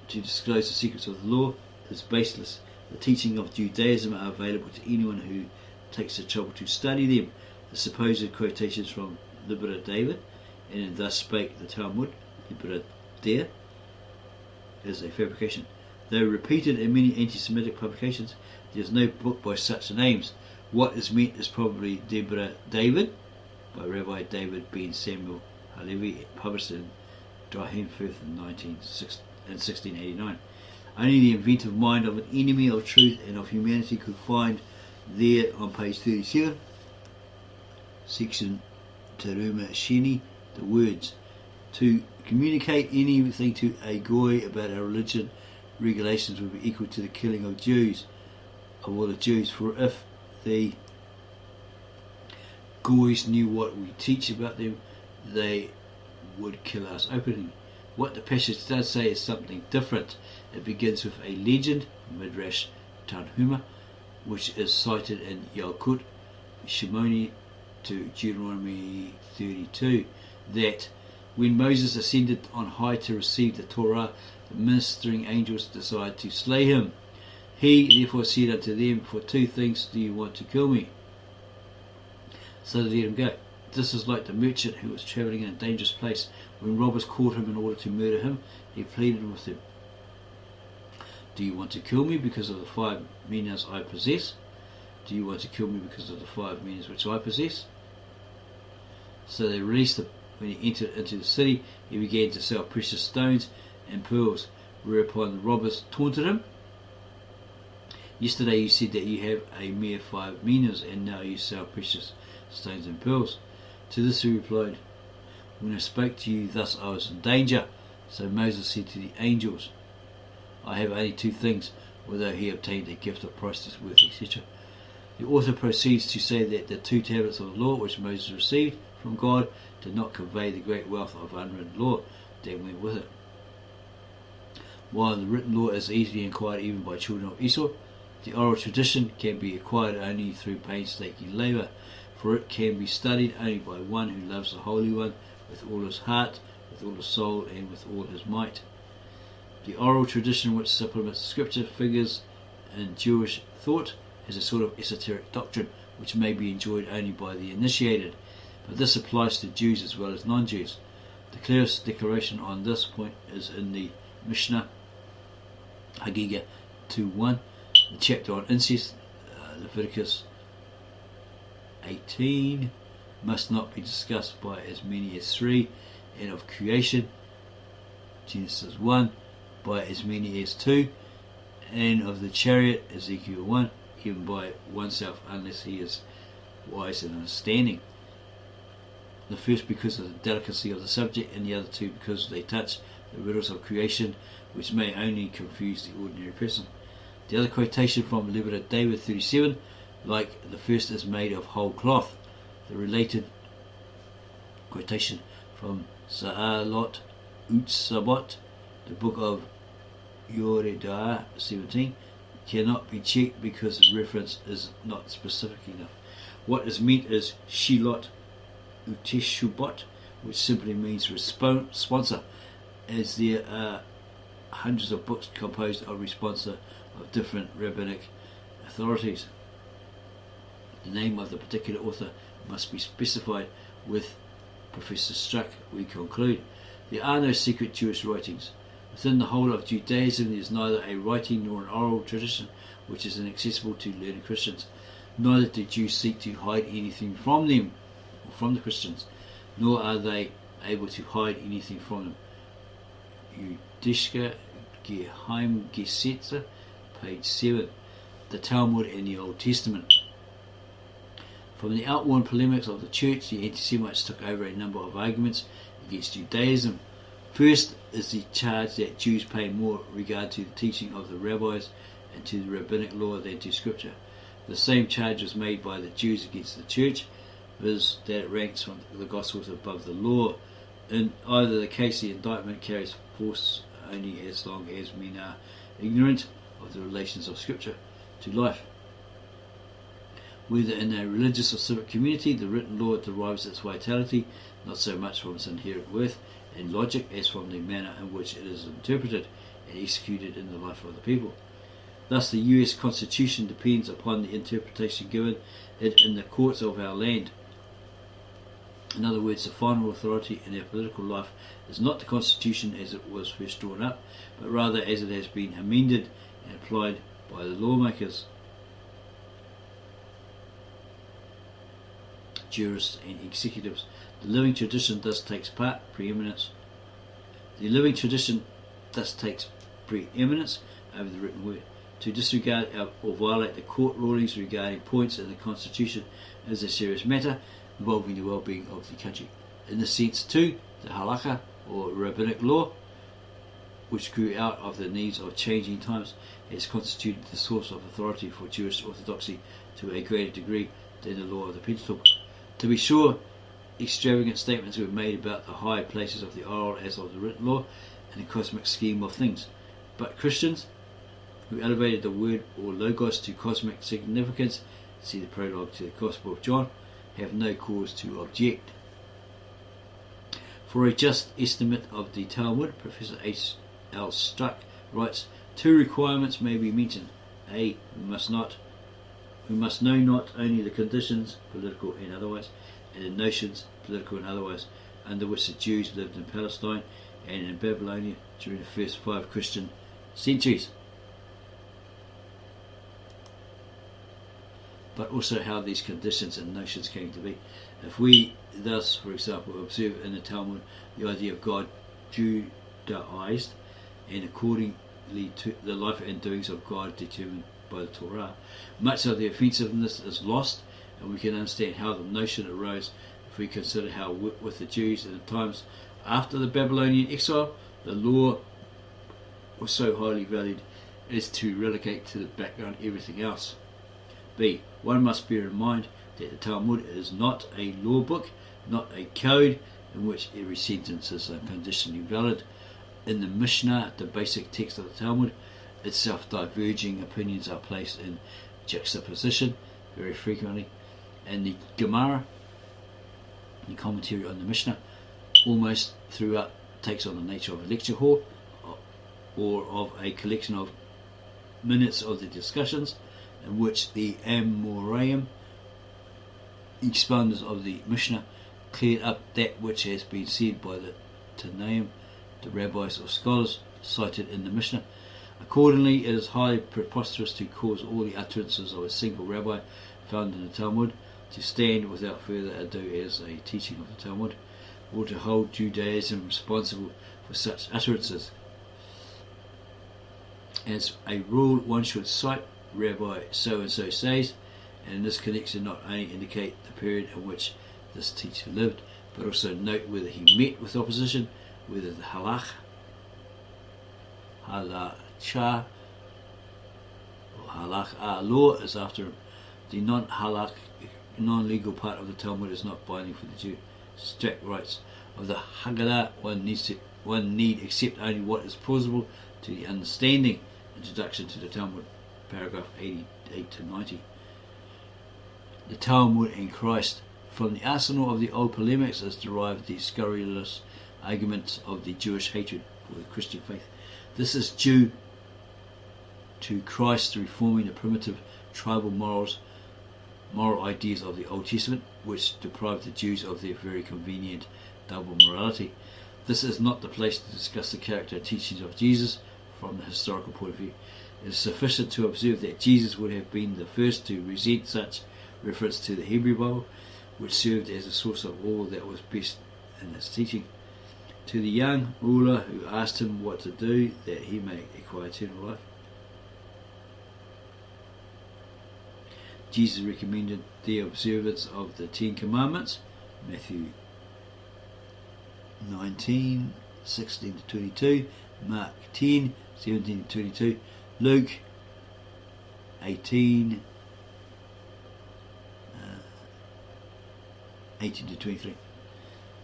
to disclose the secrets of the law is baseless. The teaching of Judaism are available to anyone who takes the trouble to study them. The supposed quotations from Rebuttal of David and thus spake the Talmud, Rebuttal there, is a fabrication. Though repeated in many anti-Semitic publications, there is no book by such names. What is meant is probably Rebuttal David by Rabbi David ben Samuel Halevi, published in Dahin Firth in 1689. Only the inventive mind of an enemy of truth and of humanity could find there on page 37, section Teruma Sheni, the words, "To communicate anything to a Goy about our religion regulations would be equal to the killing of Jews, of all the Jews, for if the Goys knew what we teach about them, they would kill us openly." What the passage does say is something different. It begins with a legend, Midrash Tanhuma, which is cited in Yalkut Shimoni to Deuteronomy 32, that when Moses ascended on high to receive the Torah, the ministering angels decided to slay him. He therefore said unto them, "For two things do you want to kill me?" So they let him go. This is like the merchant who was travelling in a dangerous place. When robbers caught him in order to murder him, he pleaded with them, "Do you want to kill me because of the 5 minas I possess? Do you want to kill me because of the 5 minas which I possess?" So they released him. When he entered into the city, he began to sell precious stones and pearls, whereupon the robbers taunted him. "Yesterday you said that you have a mere 5 minas, and now you sell precious stones and pearls." To this he replied, "When I spoke to you thus I was in danger." So Moses said to the angels, "I have only 2 things," although he obtained a gift of priceless worth, etc. The author proceeds to say that the 2 tablets of the law which Moses received from God did not convey the great wealth of unwritten law that went with it. While the written law is easily acquired even by children of Esau, the oral tradition can be acquired only through painstaking labour, for it can be studied only by one who loves the Holy One with all his heart, with all his soul, and with all his might. The oral tradition which supplements Scripture figures in Jewish thought as a sort of esoteric doctrine which may be enjoyed only by the initiated, but this applies to Jews as well as non-Jews. The clearest declaration on this point is in the Mishnah Hagiga 2:1, the chapter on incest, Leviticus 18 must not be discussed by as many as 3, and of creation, Genesis 1, by as many as 2, and of the chariot, Ezekiel 1, even by oneself, unless he is wise and understanding. the first because of the delicacy of the subject, and the other two because they touch the riddles of creation, which may only confuse the ordinary person. The other quotation from Liberta David 37, like the first, is made of whole cloth. The related quotation from Sa'alot Utsabot, the book of Yoredah 17, cannot be checked because the reference is not specific enough. What is meant is Shilot Uteshubot, which simply means responser, as there are hundreds of books composed of responser of different rabbinic authorities. The name of the particular author must be specified. With Professor Struck, we conclude, there are no secret Jewish writings. Within the whole of Judaism there is neither a writing nor an oral tradition which is inaccessible to learned Christians. Neither do Jews seek to hide anything from them or from the Christians, nor are they able to hide anything from them. Jüdische Geheimgesetze, page 7, the Talmud and the Old Testament. From the outworn polemics of the church, the anti-Semites took over a number of arguments against Judaism. First is the charge that Jews pay more regard to the teaching of the rabbis and to the rabbinic law than to scripture. The same charge was made by the Jews against the church, viz. That it ranks from the Gospels above the law. In either the case, the indictment carries force only as long as men are ignorant of the relations of scripture to life. Whether in a religious or civic community, the written law derives its vitality not so much from its inherent worth and logic as from the manner in which it is interpreted and executed in the life of the people. Thus, the US Constitution depends upon the interpretation given it in the courts of our land. In other words, the final authority in our political life is not the Constitution as it was first drawn up, but rather as it has been amended and applied by the lawmakers, jurists and executives. The living tradition thus takes preeminence over the written word. To disregard or violate the court rulings regarding points in the Constitution is a serious matter involving the well-being of the country. In this sense too, the halakha or rabbinic law, which grew out of the needs of changing times, has constituted the source of authority for Jewish orthodoxy to a greater degree than the law of the Pentateuch. To be sure, extravagant statements were made about the high places of the oral as of the written law in the cosmic scheme of things, but Christians who elevated the word or logos to cosmic significance, see the prologue to the Gospel of John, have no cause to object. For a just estimate of the Talmud, Professor H. L. Struck writes, two requirements may be mentioned. A. We must know not only the conditions, political and otherwise, and the notions, political and otherwise, under which the Jews lived in Palestine and in Babylonia during the first 5 Christian centuries, but also how these conditions and notions came to be. If we thus, for example, observe in the Talmud the idea of God Judaized, and accordingly to the life and doings of God determined by the Torah, much of the offensiveness is lost, and we can understand how the notion arose if we consider how with the Jews in the times after the Babylonian exile, the law was so highly valued as to relegate to the background everything else. B. One must bear in mind that the Talmud is not a law book, not a code in which every sentence is unconditionally valid. In the Mishnah, the basic text of the Talmud itself, diverging opinions are placed in juxtaposition very frequently, and the Gemara, the commentary on the Mishnah, almost throughout takes on the nature of a lecture hall or of a collection of minutes of the discussions in which the Amoraim, expounders of the Mishnah, cleared up that which has been said by the Tanaim, the rabbis or scholars cited in the Mishnah. Accordingly, it is highly preposterous to cause all the utterances of a single rabbi found in the Talmud to stand without further ado as a teaching of the Talmud, or to hold Judaism responsible for such utterances. As a rule, one should cite Rabbi so-and-so says, and in this connection not only indicate the period in which this teacher lived, but also note whether he met with opposition, whether the halacha or halakha law is after him. The non-legal part of the Talmud is not binding for the Jew. Strict rights of the Haggadah one need accept only what is plausible to the understanding. Introduction to the Talmud, paragraph 88 to 90. The Talmud and Christ. From the arsenal of the old polemics is derived the scurrilous arguments of the Jewish hatred for the Christian faith. This is due to Christ reforming the primitive tribal moral ideas of the Old Testament, which deprived the Jews of their very convenient double morality. This is not the place to discuss the character and teachings of Jesus from the historical point of view. It is sufficient to observe that Jesus would have been the first to resent such reference to the Hebrew Bible, which served as a source of all that was best in its teaching. To the young ruler who asked him what to do that he may acquire eternal life, Jesus recommended the observance of the Ten Commandments, Matthew 19, 16 to 22, Mark 10, 17 to 22, Luke 18, 18 to 23.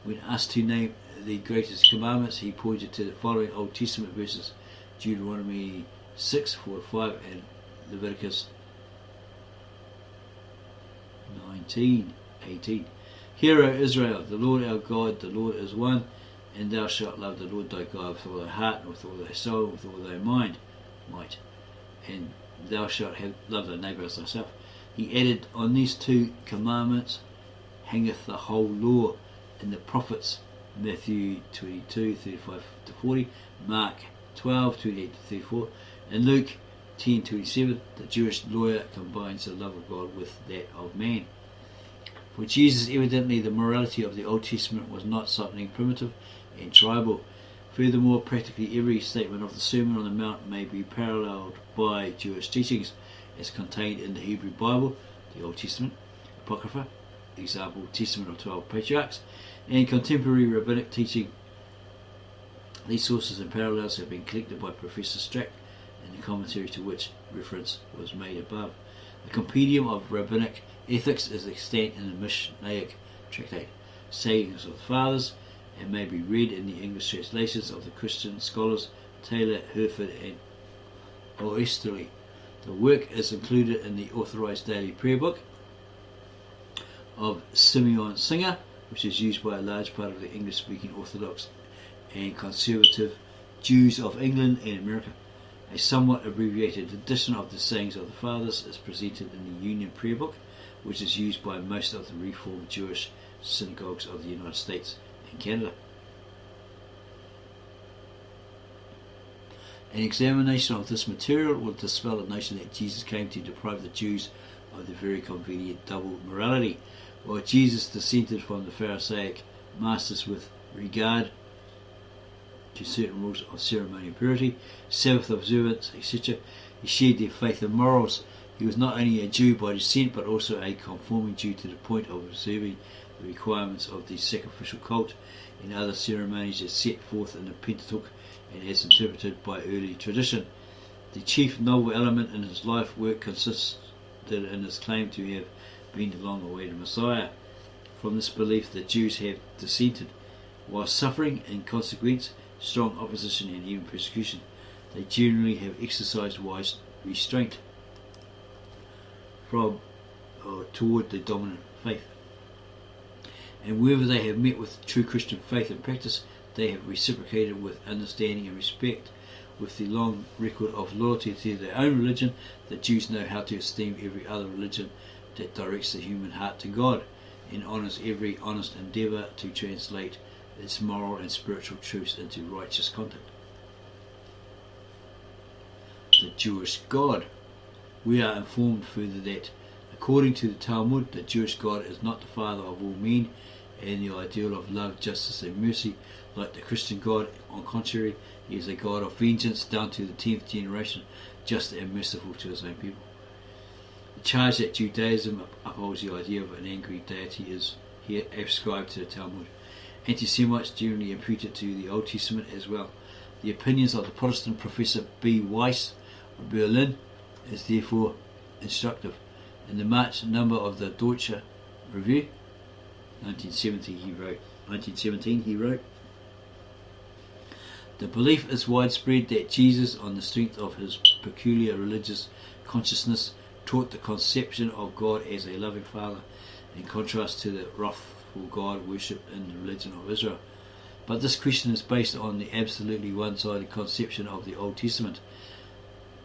When asked to name the greatest commandments, he pointed to the following Old Testament verses: Deuteronomy 6, 4 to 5, and Leviticus 19, 18. Hear, O Israel, the Lord our God, the Lord is one, and thou shalt love the Lord thy God with all thy heart, and with all thy soul, with all thy might, and thou shalt love thy neighbour as thyself. He added, on these two commandments hangeth the whole law and the prophets, Matthew 22, 35 to 40, Mark 12, 28 to 34, and Luke 10, 27. The Jewish lawyer combines the love of God with that of man. For Jesus, evidently the morality of the Old Testament was not something primitive and tribal. Furthermore, practically every statement of the Sermon on the Mount may be paralleled by Jewish teachings as contained in the Hebrew Bible, the Old Testament, Apocrypha, example, Testament of 12 Patriarchs, and contemporary rabbinic teaching. These sources and parallels have been collected by Professor Strack in the commentary to which reference was made above. The Compendium of Rabbinic Ethics is extant in the Mishnaic tractate, Sayings of the Fathers, and may be read in the English translations of the Christian scholars Taylor, Herford, and Oesterly. The work is included in the Authorized Daily Prayer Book of Simeon Singer, which is used by a large part of the English-speaking Orthodox and Conservative Jews of England and America. A somewhat abbreviated edition of the Sayings of the Fathers is presented in the Union Prayer Book, which is used by most of the Reformed Jewish synagogues of the United States and Canada. An examination of this material will dispel the notion that Jesus came to deprive the Jews of the very convenient double morality. While Jesus dissented from the Pharisaic masters with regard to certain rules of ceremonial purity, Sabbath observance, etc., he shared their faith and morals. He was not only a Jew by descent, but also a conforming Jew to the point of observing the requirements of the sacrificial cult and other ceremonies as set forth in the Pentateuch and as interpreted by early tradition. The chief novel element in his life work consisted in his claim to have been the long-awaited Messiah. From this belief, the Jews have dissented, while suffering, in consequence, strong opposition and even persecution. They generally have exercised wise restraint toward the dominant faith. And wherever they have met with true Christian faith and practice, they have reciprocated with understanding and respect. With the long record of loyalty to their own religion, the Jews know how to esteem every other religion that directs the human heart to God and honours every honest endeavour to translate its moral and spiritual truths into righteous conduct. The Jewish God. We are informed further that, according to the Talmud, the Jewish God is not the father of all men, and the ideal of love, justice and mercy, like the Christian God. On the contrary, he is a God of vengeance down to the 10th generation, just and merciful to his own people. The charge that Judaism upholds the idea of an angry deity is he ascribed to the Talmud. Anti-Semites generally impute it to the Old Testament as well. The opinions of the Protestant Professor B. Weiss of Berlin is therefore instructive. In the March number of the Deutsche Review, 1917, he wrote, the belief is widespread that Jesus, on the strength of his peculiar religious consciousness, taught the conception of God as a loving Father, in contrast to the wrathful God worshipped in the religion of Israel. But this question is based on the absolutely one-sided conception of the Old Testament,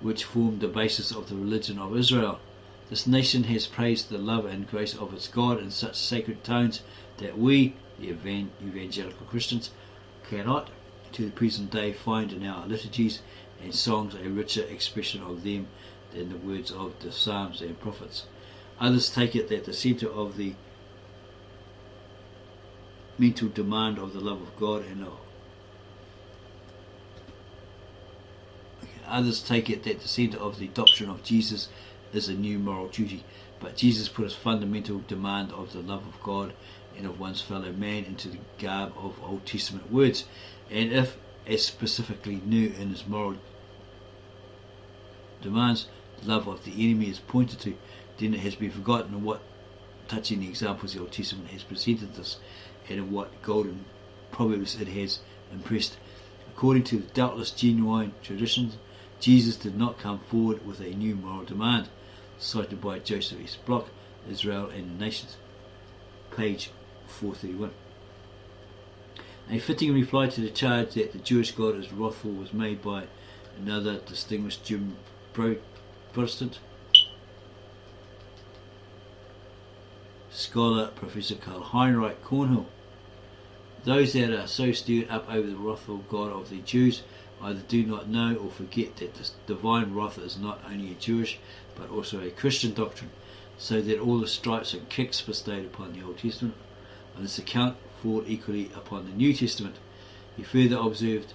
which formed the basis of the religion of Israel. This nation has praised the love and grace of its God in such sacred tones that we, the evangelical Christians, cannot, to the present day, find in our liturgies and songs a richer expression of them than the words of the Psalms and Prophets. Others take it that the centre of the mental demand of the love of God and others take it that the centre of the doctrine of Jesus is a new moral duty. But Jesus put his fundamental demand of the love of God and of one's fellow man into the garb of Old Testament words, and if, as specifically new in his moral demands, the love of the enemy is pointed to, then it has been forgotten what touching the examples the Old Testament has presented us, and in what golden proverbs it has impressed. According to the doubtless genuine traditions, Jesus did not come forward with a new moral demand, cited by Joseph S. Block, Israel and the Nations, page 431. A fitting reply to the charge that the Jewish God is wrathful was made by another distinguished German Protestant scholar, Professor Karl Heinrich Kornhill. Those that are so stirred up over the wrathful God of the Jews either do not know or forget that this divine wrath is not only a Jewish but also a Christian doctrine, so that all the stripes and kicks bestowed upon the Old Testament on this account fall equally upon the New Testament. He further observed,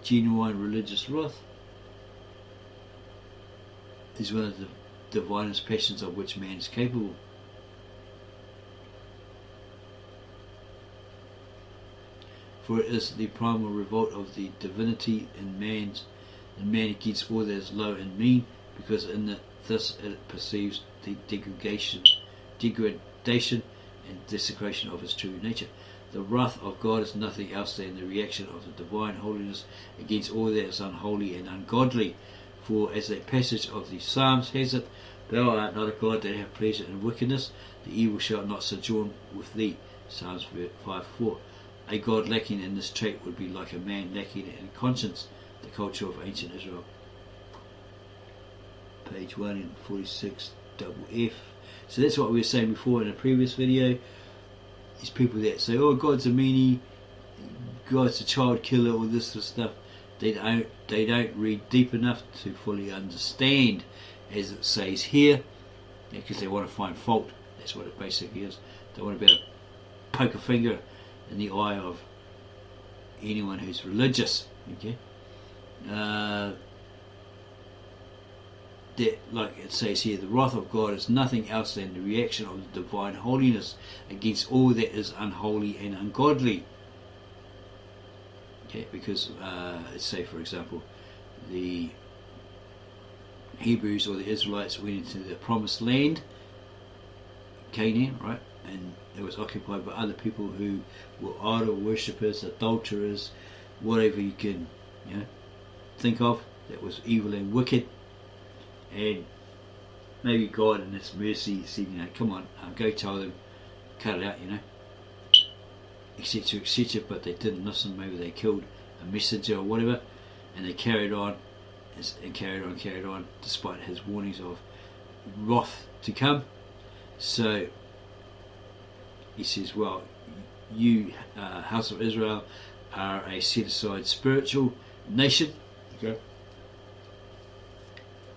genuine religious wrath is one of the divinest passions of which man is capable. For it is the primal revolt of the divinity in man against all that is low and mean, because in this it perceives the degradation and desecration of his true nature. The wrath of God is nothing else than the reaction of the divine holiness against all that is unholy and ungodly. For as a passage of the Psalms has it, thou art not a God that hath pleasure in wickedness, the evil shall not sojourn with thee. Psalms 5:4. A God lacking in this trait would be like a man lacking in conscience, the culture of ancient Israel. Page 146, double F. So that's what we were saying before in a previous video. These people that say, oh, God's a meanie, God's a child killer, all this sort of stuff, they don't read deep enough to fully understand, as it says here, because they want to find fault. That's what it basically is. They want to be able to poke a finger in the eye of anyone who's religious. Okay, that, like it says here, the wrath of God is nothing else than the reaction of the divine holiness against all that is unholy and ungodly. Okay, because let's say, for example, the Hebrews or the Israelites went into the promised land, Canaan, right? And it was occupied by other people who were idol worshippers, adulterers, whatever you can, think of that was evil and wicked. And maybe God in His mercy said, come on, go tell them, cut it out, etc., etc. But they didn't listen. Maybe they killed a messenger or whatever, and they carried on and carried on, despite His warnings of wrath to come. So He says, well, you, House of Israel, are a set-aside spiritual nation. Okay.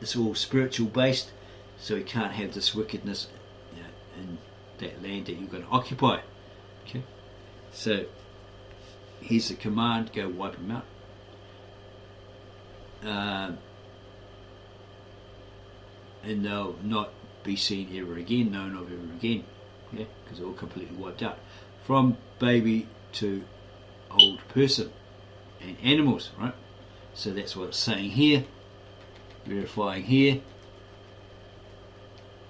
It's all spiritual based, so you can't have this wickedness in that land that you're going to occupy. Okay, so here's the command: go wipe them out, and they'll not be seen ever again, known of ever again. yeah, because they're all completely wiped out, from baby to old person, and animals, right? So that's what it's saying here, verifying here.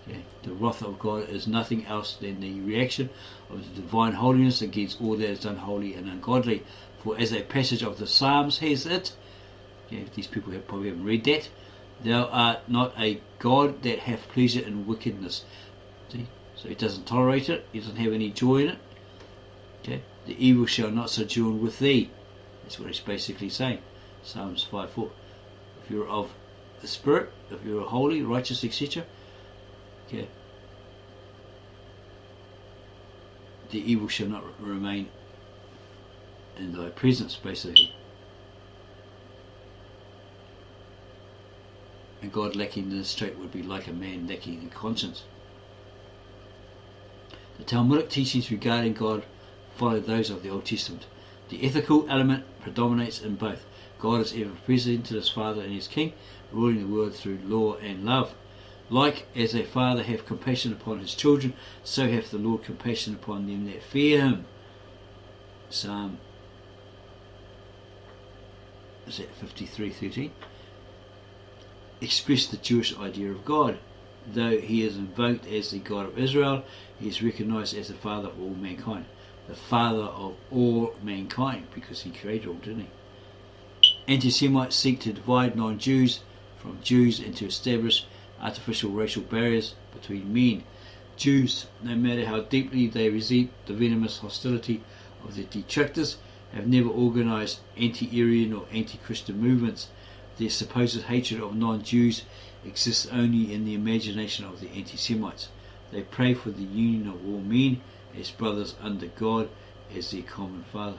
Okay. The wrath of God is nothing else than the reaction of the divine holiness against all that is unholy and ungodly. For as a passage of the Psalms has it, okay, these people probably haven't read that, thou art not a God that hath pleasure in wickedness. See? So he doesn't tolerate it, he doesn't have any joy in it. Okay? The evil shall not sojourn with thee. That's what he's basically saying. Psalms 5:4. If you're of the Spirit, if you're holy, righteous, etc., okay, the evil shall not remain in thy presence, basically. And God lacking in this trait would be like a man lacking in conscience. The Talmudic teachings regarding God follow those of the Old Testament. The ethical element predominates in both. God is ever presented as Father and as King, ruling the world through law and love. Like as a father hath compassion upon his children, so hath the Lord compassion upon them that fear him. Psalm 53:13 expressed the Jewish idea of God. Though he is invoked as the God of Israel, he is recognized as the Father of all mankind. The Father of all mankind, because he created all, didn't he? Anti-Semites seek to divide non-Jews from Jews and to establish artificial racial barriers between men. Jews, no matter how deeply they resent the venomous hostility of their detractors, have never organized anti-Aryan or anti-Christian movements. Their supposed hatred of non-Jews exists only in the imagination of the anti-Semites. They pray for the union of all men as brothers under God as their common Father.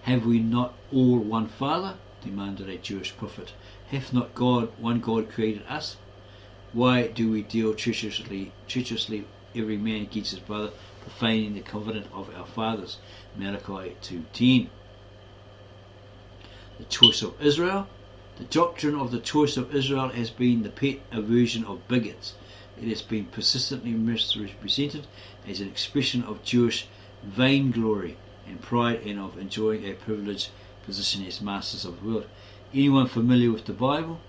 Have we not all one Father? Demanded a Jewish prophet. Hath not God, one God, created us? Why do we deal treacherously every man against his brother, profaning the covenant of our fathers? Malachi 2:10. The choice of Israel. The doctrine of the choice of Israel has been the pet aversion of bigots. It has been persistently misrepresented as an expression of Jewish vainglory and pride, and of enjoying a privileged position as masters of the world. Anyone familiar with the Bible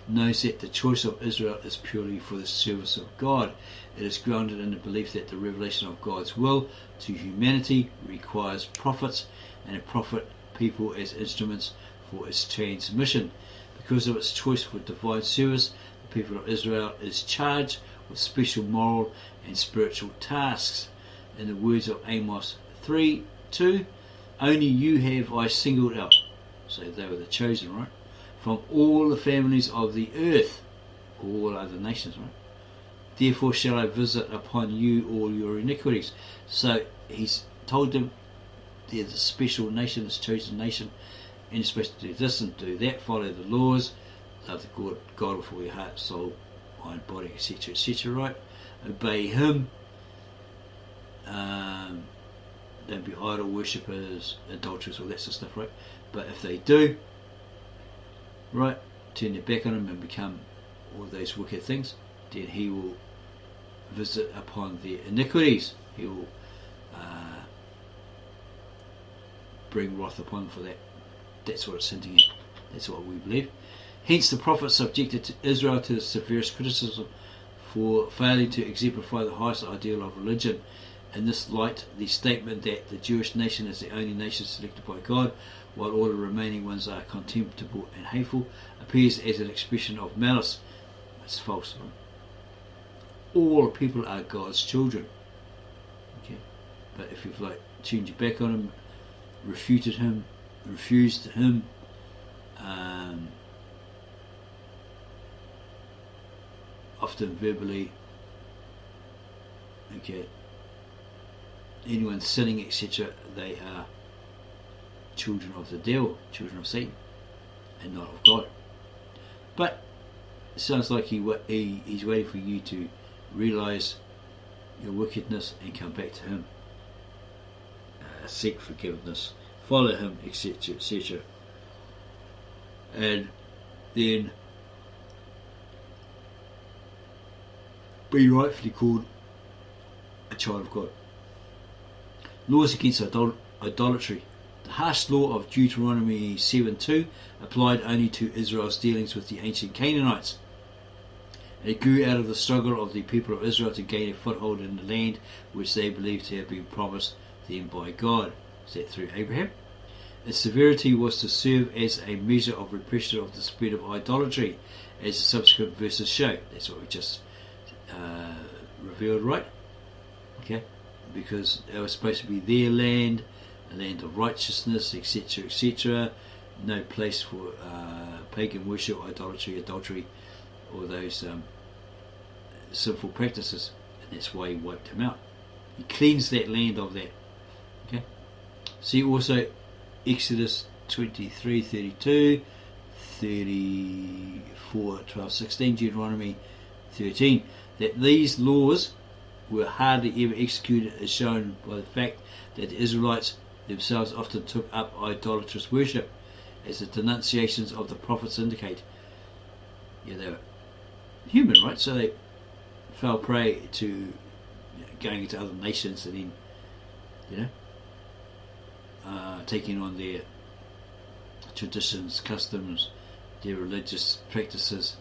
knows that the choice of Israel is purely for the service of God. It is grounded in the belief that the revelation of God's will to humanity requires prophets, and a prophet people as instruments for its transmission. Because of its choice for divine service, the people of Israel is charged with special moral and spiritual tasks. In the words of Amos 3:2, only you have I singled out. So they were the chosen, right? From all the families of the earth, all other nations, right? Therefore shall I visit upon you all your iniquities. So he's told them they're the special nation, this chosen nation, and you're supposed to do this and do that, follow the laws, love the God with all your heart, soul, mind, body, etc., etc., right? Obey him. Don't be idol worshippers, adulterers, all that sort of stuff, right? But if they do, right, turn their back on him and become all those wicked things, then he will visit upon their iniquities. He will bring wrath upon them for that. That's what it's hinting at. That's what we believe. Hence the prophet subjected to Israel to the severest criticism for failing to exemplify the highest ideal of religion. In this light, the statement that the Jewish nation is the only nation selected by God, while all the remaining ones are contemptible and hateful, appears as an expression of malice. It's false. Right? All people are God's children. Okay, but if you've turned your back on him, refuted him, refused him, often verbally, okay, anyone sinning, etc., they are children of the devil, children of Satan, and not of God. But it sounds like he's waiting for you to realise your wickedness and come back to him, seek forgiveness, follow him, etc., etc. And then be rightfully called a child of God. Laws against idolatry. The harsh law of Deuteronomy 7:2 applied only to Israel's dealings with the ancient Canaanites. It grew out of the struggle of the people of Israel to gain a foothold in the land which they believed to have been promised them by God. Is that through Abraham? Its severity was to serve as a measure of repression of the spread of idolatry, as the subsequent verses show. That's what we just revealed, right? Okay, because it was supposed to be their land, a land of righteousness, etc., etc. No place for pagan worship, idolatry, adultery, or those sinful practices, and that's why he wiped them out. He cleansed that land of that. Okay. See also Exodus 23:32, 34:12-16, Deuteronomy 13, that these laws were hardly ever executed is shown by the fact that the Israelites themselves often took up idolatrous worship, as the denunciations of the prophets indicate. Yeah, they were human, right? So they fell prey to going into other nations and then, taking on their traditions, customs, their religious practices,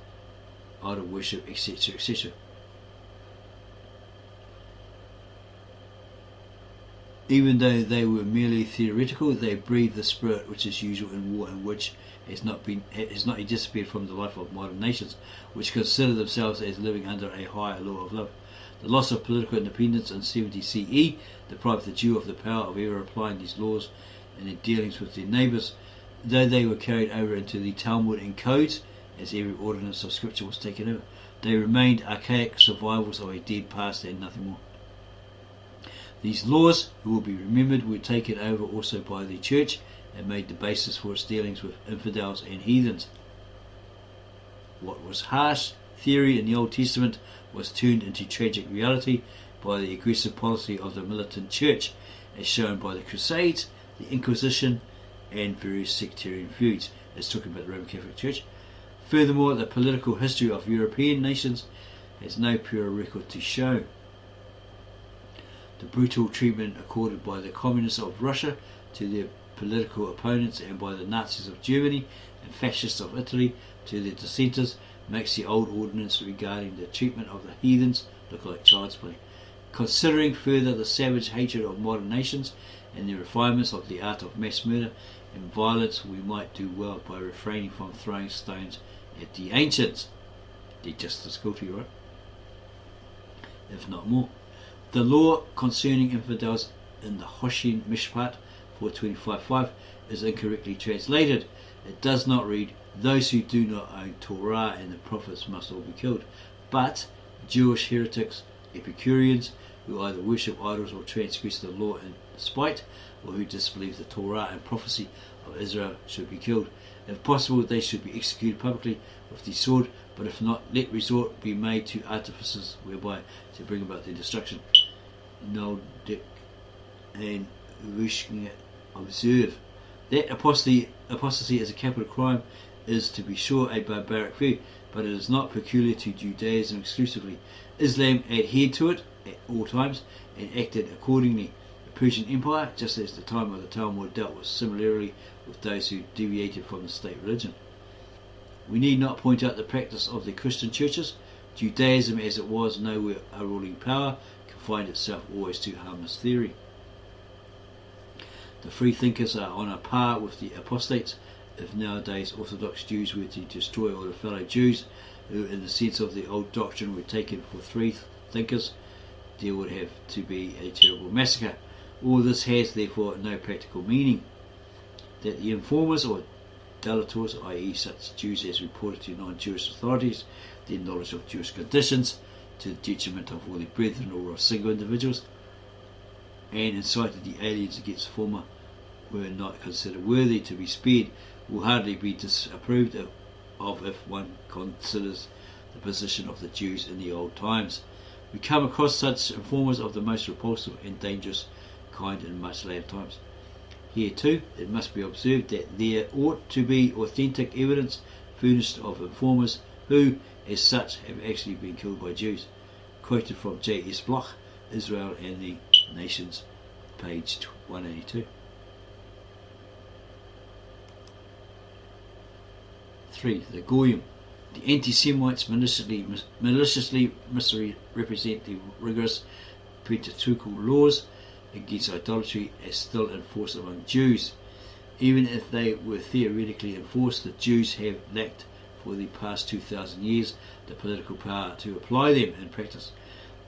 idol worship, etc., etc. Even though they were merely theoretical, they breathed the spirit which is usual in war, and which has not disappeared from the life of modern nations, which consider themselves as living under a higher law of love. The loss of political independence in 70 CE deprived the Jew of the power of ever applying these laws in their dealings with their neighbours, though they were carried over into the Talmud and codes, as every ordinance of Scripture was taken over. They remained archaic survivals of a dead past and nothing more. These laws, who will be remembered, were taken over also by the church and made the basis for its dealings with infidels and heathens. What was harsh theory in the Old Testament was turned into tragic reality by the aggressive policy of the militant church, as shown by the Crusades, the Inquisition, and various sectarian feuds. It's talking about the Roman Catholic Church. Furthermore, the political history of European nations has no pure record to show. The brutal treatment accorded by the communists of Russia to their political opponents, and by the Nazis of Germany and fascists of Italy to their dissenters, makes the old ordinance regarding the treatment of the heathens look like child's play. Considering further the savage hatred of modern nations and the refinements of the art of mass murder and violence, we might do well by refraining from throwing stones at the ancients. They're just as guilty, right? If not more. The law concerning infidels in the Hoshin Mishpat 425.5 is incorrectly translated. It does not read, "Those who do not own Torah and the prophets must all be killed," but Jewish heretics, Epicureans, who either worship idols or transgress the law in spite, or who disbelieve the Torah and prophecy of Israel, should be killed. If possible, they should be executed publicly with the sword, but if not, let resort be made to artifices whereby to bring about their destruction. Noldik and Rushkin observe that apostasy as a capital crime is, to be sure, a barbaric view, but it is not peculiar to Judaism exclusively. Islam adhered to it at all times and acted accordingly. The Persian Empire, just as the time of the Talmud, dealt with similarly with those who deviated from the state religion. We need not point out the practice of the Christian churches. Judaism, as it was nowhere a ruling power, confined itself always to harmless theory. The free thinkers are on a par with the apostates. If nowadays Orthodox Jews were to destroy all the fellow Jews who, in the sense of the old doctrine, were taken for free thinkers, there would have to be a terrible massacre. All this has, therefore, no practical meaning. That the informers or delators, i.e. such Jews as reported to non-Jewish authorities their knowledge of Jewish conditions to the detriment of all their brethren or of single individuals, and incited the aliens against former, were not considered worthy to be spared, will hardly be disapproved of if one considers the position of the Jews in the old times. We come across such informers of the most repulsive and dangerous kind in much later times. Here too, it must be observed that there ought to be authentic evidence furnished of informers who, as such, have actually been killed by Jews. quoted from J.S. Bloch, Israel and the Nations, page 182. 3. The Goyim. The anti-Semites maliciously misrepresent the rigorous Pentateuchal laws against idolatry as still enforced among Jews. Even if they were theoretically enforced, the Jews have lacked for the past 2,000 years the political power to apply them in practice.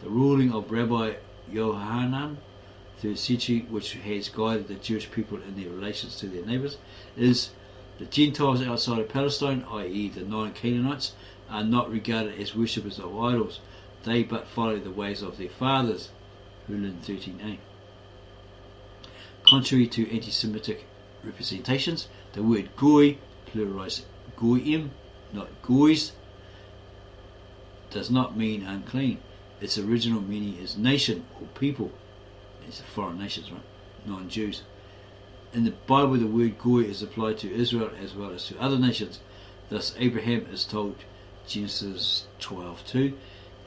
The ruling of Rabbi Yohanan, 3rd century, which has guided the Jewish people in their relations to their neighbours, is the Gentiles outside of Palestine, i.e. the non-Canaanites, are not regarded as worshippers of idols. They but follow the ways of their fathers. Hulin 13a. Contrary to anti-Semitic representations, the word goy, pluralised goyim, not goys, does not mean unclean. Its original meaning is nation or people. It's foreign nations, right? Non-Jews. In the Bible, the word goy is applied to Israel as well as to other nations. Thus, Abraham is told, Genesis 12:2,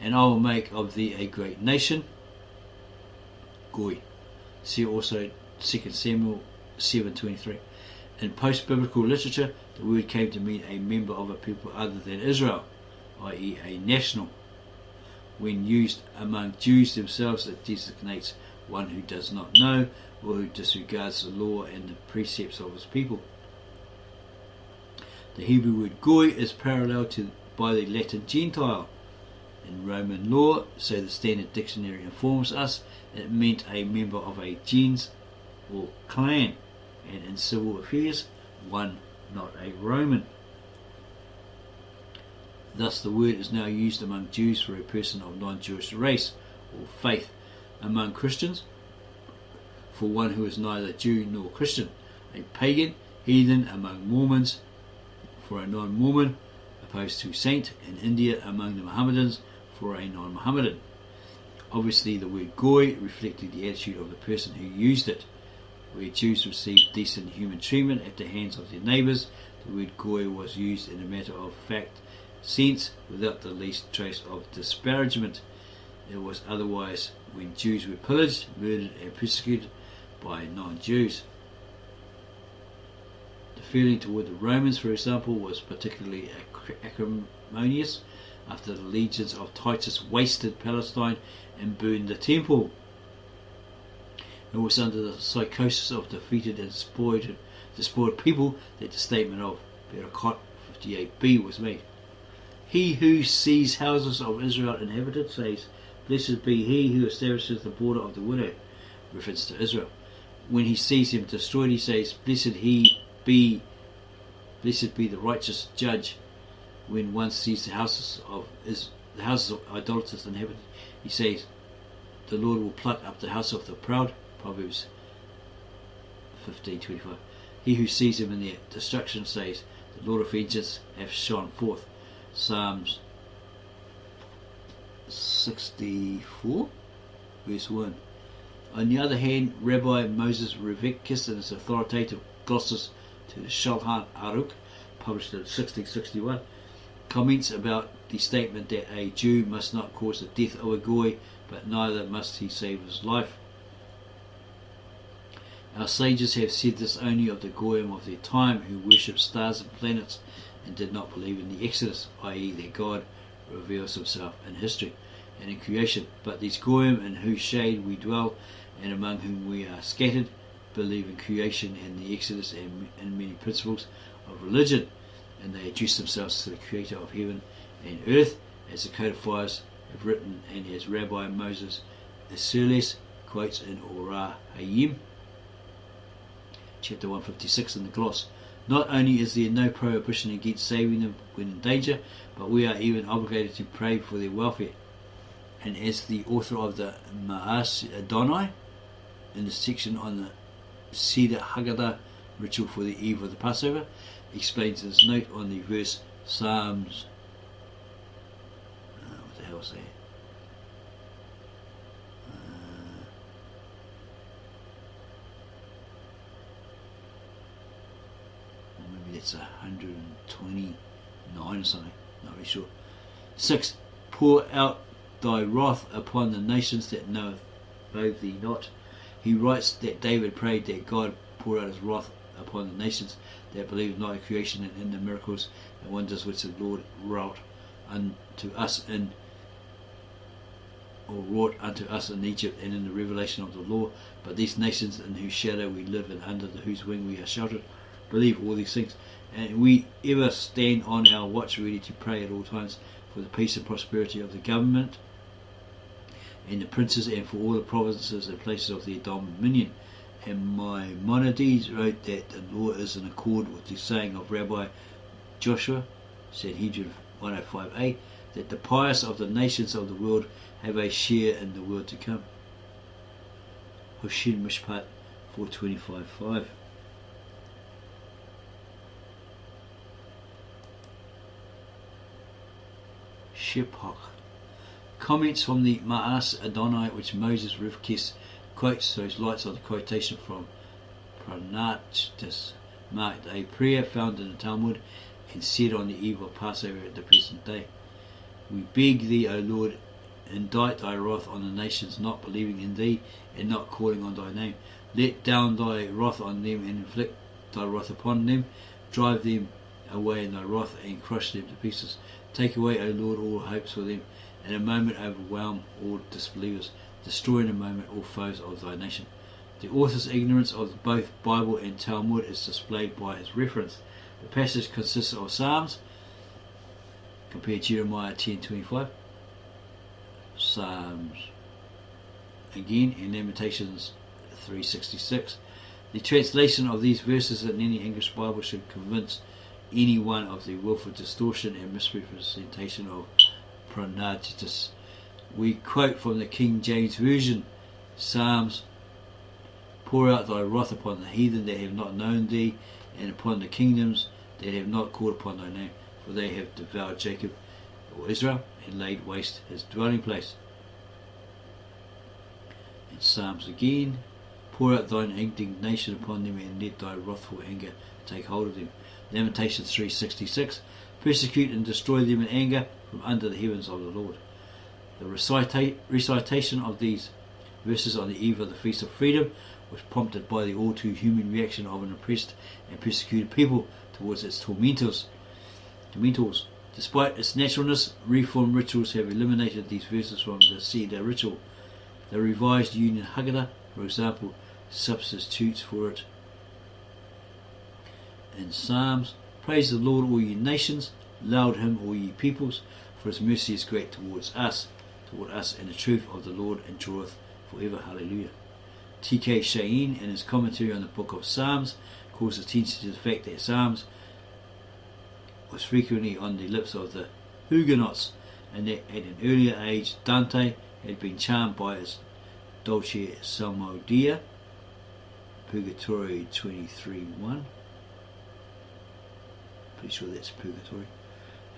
and I will make of thee a great nation, goy. See also 2 Samuel 7:23. In post-biblical literature, the word came to mean a member of a people other than Israel, i.e. a national. When used among Jews themselves, it designates one who does not know or who disregards the law and the precepts of his people. The Hebrew word goy is paralleled by the Latin Gentile. In Roman law, so the Standard Dictionary informs us, it meant a member of a gens or clan, and in civil affairs, one not a Roman. Thus the word is now used among Jews for a person of non-Jewish race or faith, among Christians for one who is neither Jew nor Christian, a pagan, heathen among Mormons for a non-Mormon, opposed to saint in India among the Mohammedans for a non-Mohammedan. Obviously the word goy reflected the attitude of the person who used it. Where Jews received decent human treatment at the hands of their neighbours, the word goy was used in a matter of fact sense without the least trace of disparagement. It was otherwise when Jews were pillaged, murdered and persecuted by non-Jews. The feeling toward the Romans, for example, was particularly acrimonious after the legions of Titus wasted Palestine and burned the temple. It was under the psychosis of defeated and despoiled people that the statement of Berakot 58b was made. He who sees houses of Israel inhabited says, "Blessed be he who establishes the border of the widow," reference to Israel. When he sees them destroyed, he says, Blessed be the righteous judge." When one sees the houses of idolaters inhabited, he says, "The Lord will pluck up the house of the proud," Proverbs 15:25. He who sees them in their destruction says, "The Lord of vengeance hath shone forth," Psalms 64 verse 1. On the other hand, Rabbi Moses Revekis, in his authoritative glosses to the Shulchan Aruch, published in 1661, comments about the statement that a Jew must not cause the death of a goy, but neither must he save his life. Our sages have said this only of the goyim of their time, who worshipped stars and planets and did not believe in the Exodus, i.e. that God reveals himself in history and in creation. But these goyim in whose shade we dwell and among whom we are scattered believe in creation and the Exodus and in many principles of religion, and they address themselves to the Creator of heaven and earth, as the codifiers have written, and as Rabbi Moses Isserles quotes in Orah Hayim, chapter 156 in the gloss. Not only is there no prohibition against saving them when in danger, but we are even obligated to pray for their welfare. And as the author of the Ma'as Adonai, in the section on the Seder Haggadah, ritual for the eve of the Passover, explains his note on the verse Psalms, what the hell is that? Maybe that's 129 or something, not really sure. 6. Pour out thy wrath upon the nations that know thee not. He writes that David prayed that God pour out his wrath upon the nations that believe not in creation and in the miracles and wonders which the Lord wrought unto us in Egypt and in the revelation of the law. But these nations in whose shadow we live and under whose wing we are sheltered believe all these things. And we ever stand on our watch ready to pray at all times for the peace and prosperity of the government and the princes and for all the provinces and places of their dominion. And Maimonides wrote that the law is in accord with the saying of Rabbi Joshua, Sanhedrin 105a, that the pious of the nations of the world have a share in the world to come. Hoshin Mishpat 425.5. Shiphok. Comments from the Ma'as Adonai, which Moses Rivkis quotes, so his lights on the quotation from Pranachtis, marked a prayer found in the Talmud and said on the eve of Passover at the present day. We beg thee, O Lord, indict thy wrath on the nations not believing in thee and not calling on thy name. Let down thy wrath on them and inflict thy wrath upon them. Drive them away in thy wrath and crush them to pieces. Take away, O Lord, all hopes for them. In a moment overwhelm all disbelievers. Destroy in a moment all foes of thy nation. The author's ignorance of both Bible and Talmud is displayed by his reference. The passage consists of Psalms. Compare Jeremiah 10:25. Psalms again in Lamentations 3:66. The translation of these verses in any English Bible should convince anyone of the willful distortion and misrepresentation of Pranachtis. We quote from the King James Version, Psalms: Pour out thy wrath upon the heathen that have not known thee, and upon the kingdoms that have not called upon thy name, for they have devoured Jacob or Israel and laid waste his dwelling place. In Psalms again, pour out thine indignation upon them and let thy wrathful anger take hold of them. Lamentations 3:66. Persecute and destroy them in anger from under the heavens of the Lord. The recitation of these verses on the eve of the Feast of Freedom was prompted by the all too human reaction of an oppressed and persecuted people towards its tormentors. Despite its naturalness, Reform rituals have eliminated these verses from the Seder ritual. The Revised Union Haggadah, for example, substitutes for it. In Psalms, praise the Lord, all ye nations, laud him, all ye peoples, for his mercy is great toward us, and the truth of the Lord endureth forever. Hallelujah. T.K. Shaheen, in his commentary on the book of Psalms, calls attention to the fact that Psalms was frequently on the lips of the Huguenots, and that at an earlier age Dante had been charmed by its Dolce Salmodia, Purgatory 23:1. Pretty sure that's Purgatory.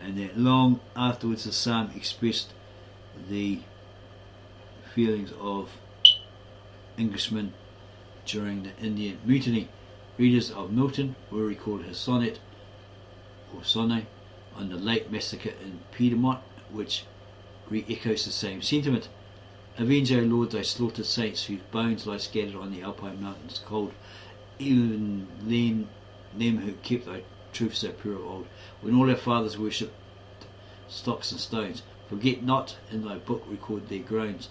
And that long afterwards the psalm expressed the feelings of Englishmen during the Indian Mutiny. Readers of Milton will recall his sonnet or sonnet on the late massacre in Piedmont, which re-echoes the same sentiment. Avenge, O Lord, thy slaughtered saints, whose bones lie scattered on the Alpine mountains cold, even them who kept thy truth so pure of old, when all our fathers worshipped stocks and stones. Forget not, in thy book record their groans,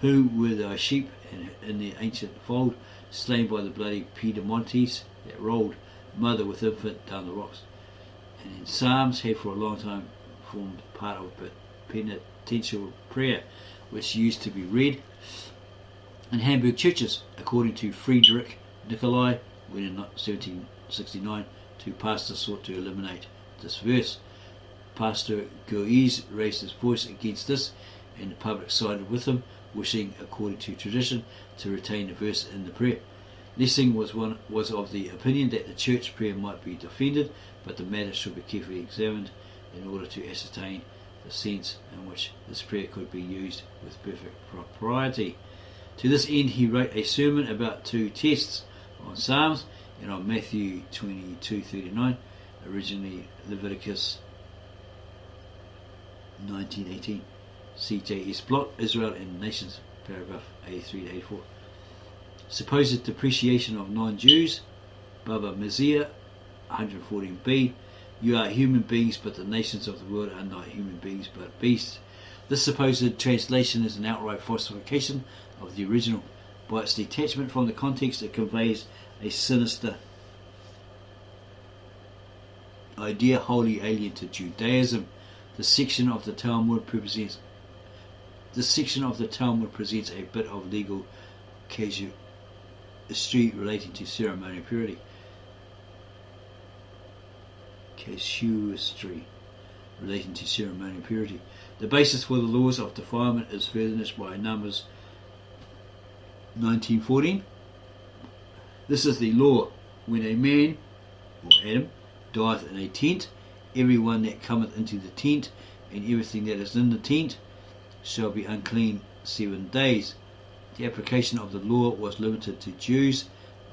who were thy sheep in their ancient fold, slain by the bloody Piedmontese that rolled, mother with infant, down the rocks. And in Psalms had for a long time formed part of a penitential prayer, which used to be read in Hamburg churches, according to Friedrich Nicolai, when in 1769 two pastors sought to eliminate this verse. Pastor Goes raised his voice against this, and the public sided with him, wishing, according to tradition, to retain the verse in the prayer. Lessing was of the opinion that the church prayer might be defended, but the matter should be carefully examined in order to ascertain the sense in which this prayer could be used with perfect propriety. To this end he wrote a sermon about two tests on Psalms and on Matthew 22:39, originally Leviticus 19:18. CJS Block, Israel and Nations, paragraph 83 to 84. Supposed depreciation of non-Jews, Baba Messiah, 114b. You are human beings, but the nations of the world are not human beings, but beasts. This supposed translation is an outright falsification of the original. By its detachment from the context, it conveys a sinister idea wholly alien to Judaism. This section of the Talmud presents a bit of legal casuistry relating to ceremonial purity. The basis for the laws of defilement is furnished by Numbers 19:14. This is the law: when a man, or Adam, dieth in a tent, every one that cometh into the tent, and everything that is in the tent, shall be unclean 7 days. The application of the law was limited to Jews,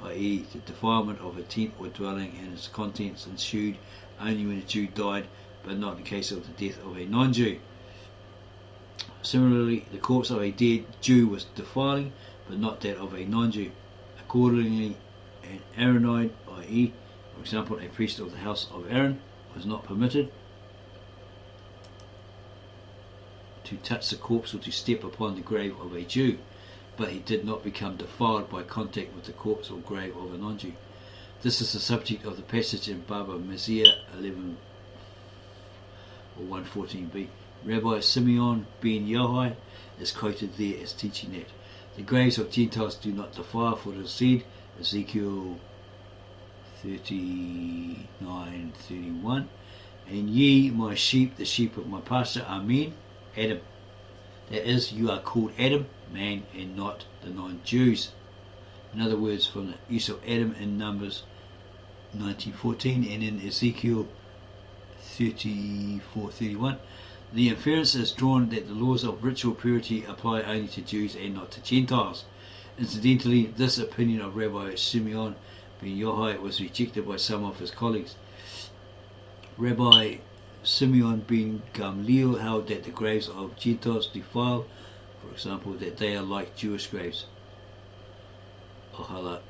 i.e. the defilement of a tent or dwelling and its contents ensued only when a Jew died, but not in the case of the death of a non-Jew. Similarly, the corpse of a dead Jew was defiling, but not that of a non-Jew. Accordingly, an Aaronite, i.e., for example, a priest of the house of Aaron, was not permitted to touch the corpse or to step upon the grave of a Jew, but he did not become defiled by contact with the corpse or grave of a non-Jew. This is the subject of the passage in Baba Messiah 11 or 114b. Rabbi Simeon ben Yohai is quoted there as teaching that the graves of Gentiles do not defile, for it is said, Ezekiel 39:31, and ye my sheep, the sheep of my pasture, Amen, Adam. That is, you are called Adam, man, and not the non-Jews. In other words, from the use of Adam in Numbers 19:14 and in Ezekiel 34:31, the inference is drawn that the laws of ritual purity apply only to Jews and not to Gentiles. Incidentally, this opinion of Rabbi Simeon ben Yohai was rejected by some of his colleagues. Rabbi Simeon ben Gamliel held that the graves of Gentiles defile, for example, that they are like Jewish graves. Ohala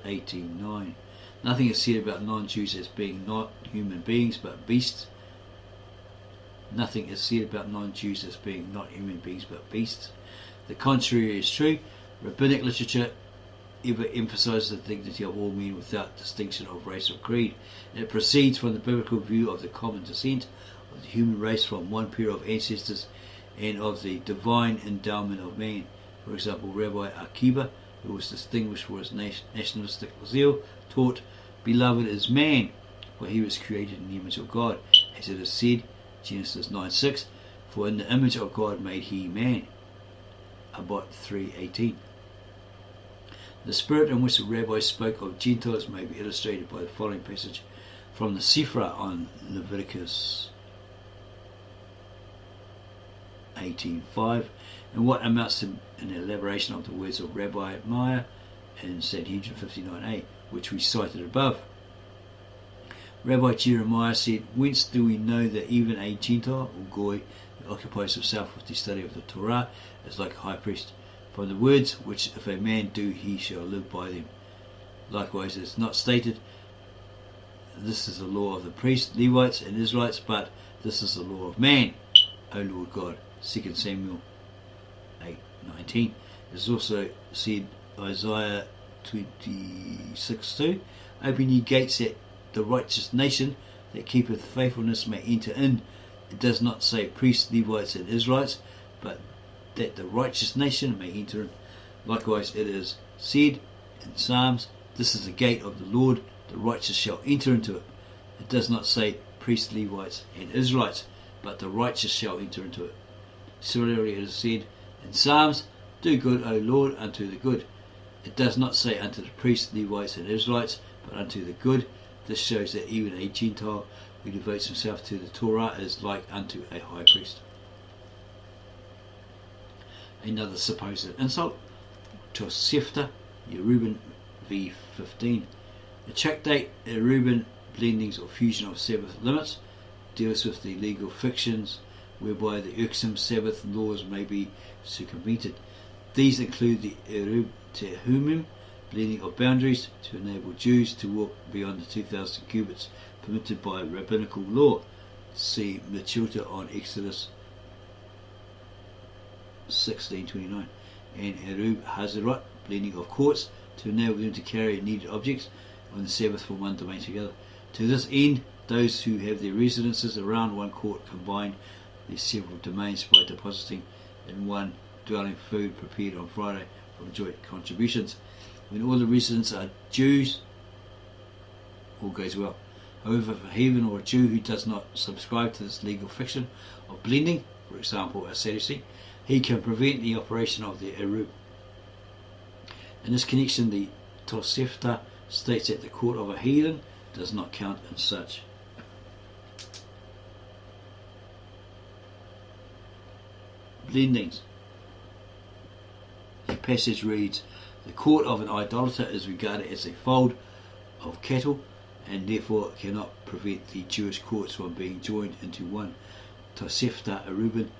18:9. Nothing is said about non-Jews as being not human beings but beasts. Nothing is said about non-Jews as being not human beings but beasts. The contrary is true. Rabbinic literature ever emphasizes the dignity of all men without distinction of race or creed. It proceeds from the biblical view of the common descent of the human race from one pair of ancestors and of the divine endowment of man. For example, Rabbi Akiba, who was distinguished for his nationalistic zeal, taught, "Beloved is man, for he was created in the image of God, as it is said, Genesis 9:6, for in the image of God made he man." About 3:18. The spirit in which the rabbi spoke of Gentiles may be illustrated by the following passage from the Sifra on Leviticus 18:5, and what amounts to an elaboration of the words of Rabbi Meir in Sanhedrin 59a, which we cited above. Rabbi Jeremiah said, "Whence do we know that even a Gentile or Goy who occupies himself with the study of the Torah is like a high priest? From the words which if a man do, he shall live by them." Likewise, it is not stated, "This is the law of the priests, Levites, and Israelites," but "This is the law of man, O Lord God." 2 Samuel 8:19. It is also said, Isaiah 26:2, "Open ye gates that the righteous nation that keepeth faithfulness may enter in." It does not say priests, Levites, and Israelites, but that the righteous nation may enter in. Likewise, it is said in Psalms, "This is the gate of the Lord, the righteous shall enter into it." It does not say priests, Levites, and Israelites, but the righteous shall enter into it. Similarly, it is said in Psalms, "Do good, O Lord, unto the good." It does not say unto the priests, Levites, and Israelites, but unto the good. This shows that even a Gentile who devotes himself to the Torah is like unto a high priest. Another supposed insult, Tosefta, Yerubin v. 15. The tractate Yerubin, Blendings or Fusion of Sabbath Limits, deals with the legal fictions whereby the irksome Sabbath laws may be circumvented. These include the Erub Tehumim, blending of boundaries to enable Jews to walk beyond the 2,000 cubits permitted by rabbinical law. See Mechilta on Exodus 16:29. And Erub Hazarot, blending of courts to enable them to carry needed objects on the Sabbath from one domain to the other. To this end, those who have their residences around one court combine their several domains by depositing in one dwelling food prepared on Friday from joint contributions. When all the residents are Jews, all goes well. However, if a heathen or a Jew who does not subscribe to this legal fiction of blending, for example a Sadducee, he can prevent the operation of the Erub. In this connection, the Tosefta states that the court of a heathen does not count as such. Blendings. The passage reads, the court of an idolater is regarded as a fold of cattle and therefore cannot prevent the Jewish courts from being joined into one. Tosefta Erubin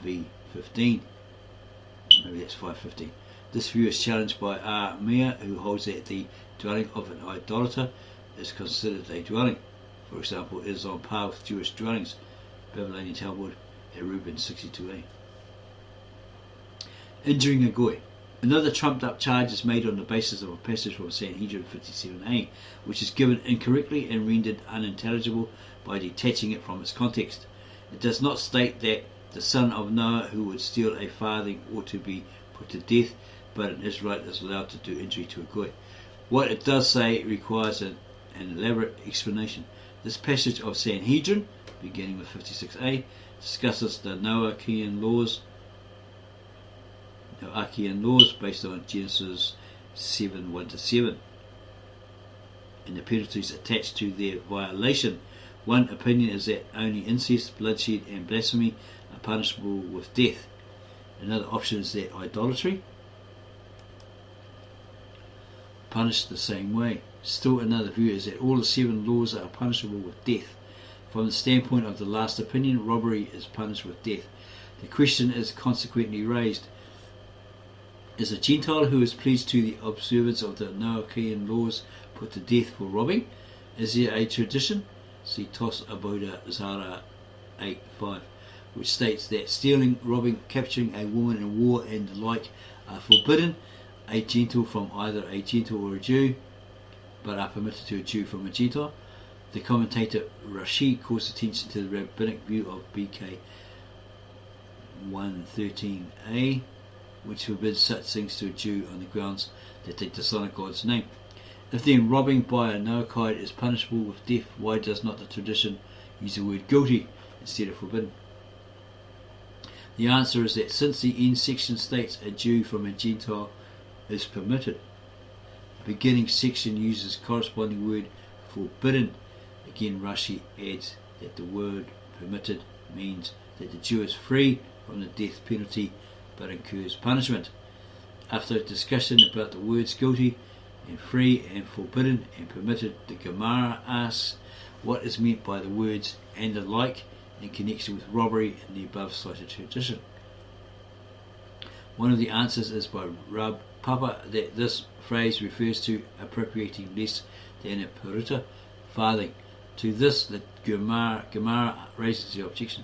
v. 15. Maybe that's 515. This view is challenged by R. Meir, who holds that the dwelling of an idolater is considered a dwelling. For example, it is on par with Jewish dwellings. Babylonian Talmud, Erubin 62a. Injuring a goy. Another trumped-up charge is made on the basis of a passage from Sanhedrin 57a, which is given incorrectly and rendered unintelligible by detaching it from its context. It does not state that the son of Noah who would steal a farthing ought to be put to death, but an Israelite is allowed to do injury to a goy. What it does say requires an elaborate explanation. This passage of Sanhedrin, beginning with 56a, discusses the Noachian laws based on Genesis 7:1-7 and the penalties attached to their violation. One opinion is that only incest, bloodshed and blasphemy are punishable with death. Another option is that idolatry punished the same way. Still another view is that all the 7 laws are punishable with death. From the standpoint of the last opinion, robbery is punished with death. The question is consequently raised, is a Gentile who is pleased to the observance of the Noachian laws put to death for robbing? Is there a tradition? See Tos Aboda Zara 8:5, which states that stealing, robbing, capturing a woman in war and the like are forbidden, a Gentile from either a Gentile or a Jew, but are permitted to a Jew from a Gentile. The commentator Rashi calls attention to the rabbinic view of BK 113a, which forbids such things to a Jew on the grounds that they dishonour God's name. If then robbing by a Noachide is punishable with death, why does not the tradition use the word guilty instead of forbidden? The answer is that since the end section states a Jew from a Gentile is permitted, the beginning section uses corresponding word forbidden. Again, Rashi adds that the word permitted means that the Jew is free from the death penalty but incurs punishment. After a discussion about the words guilty and free and forbidden and permitted, the Gemara asks what is meant by the words and the like in connection with robbery in the above cited tradition. One of the answers is by Rab Papa that this phrase refers to appropriating less than a peruta, farthing. To this the Gemara raises the objection.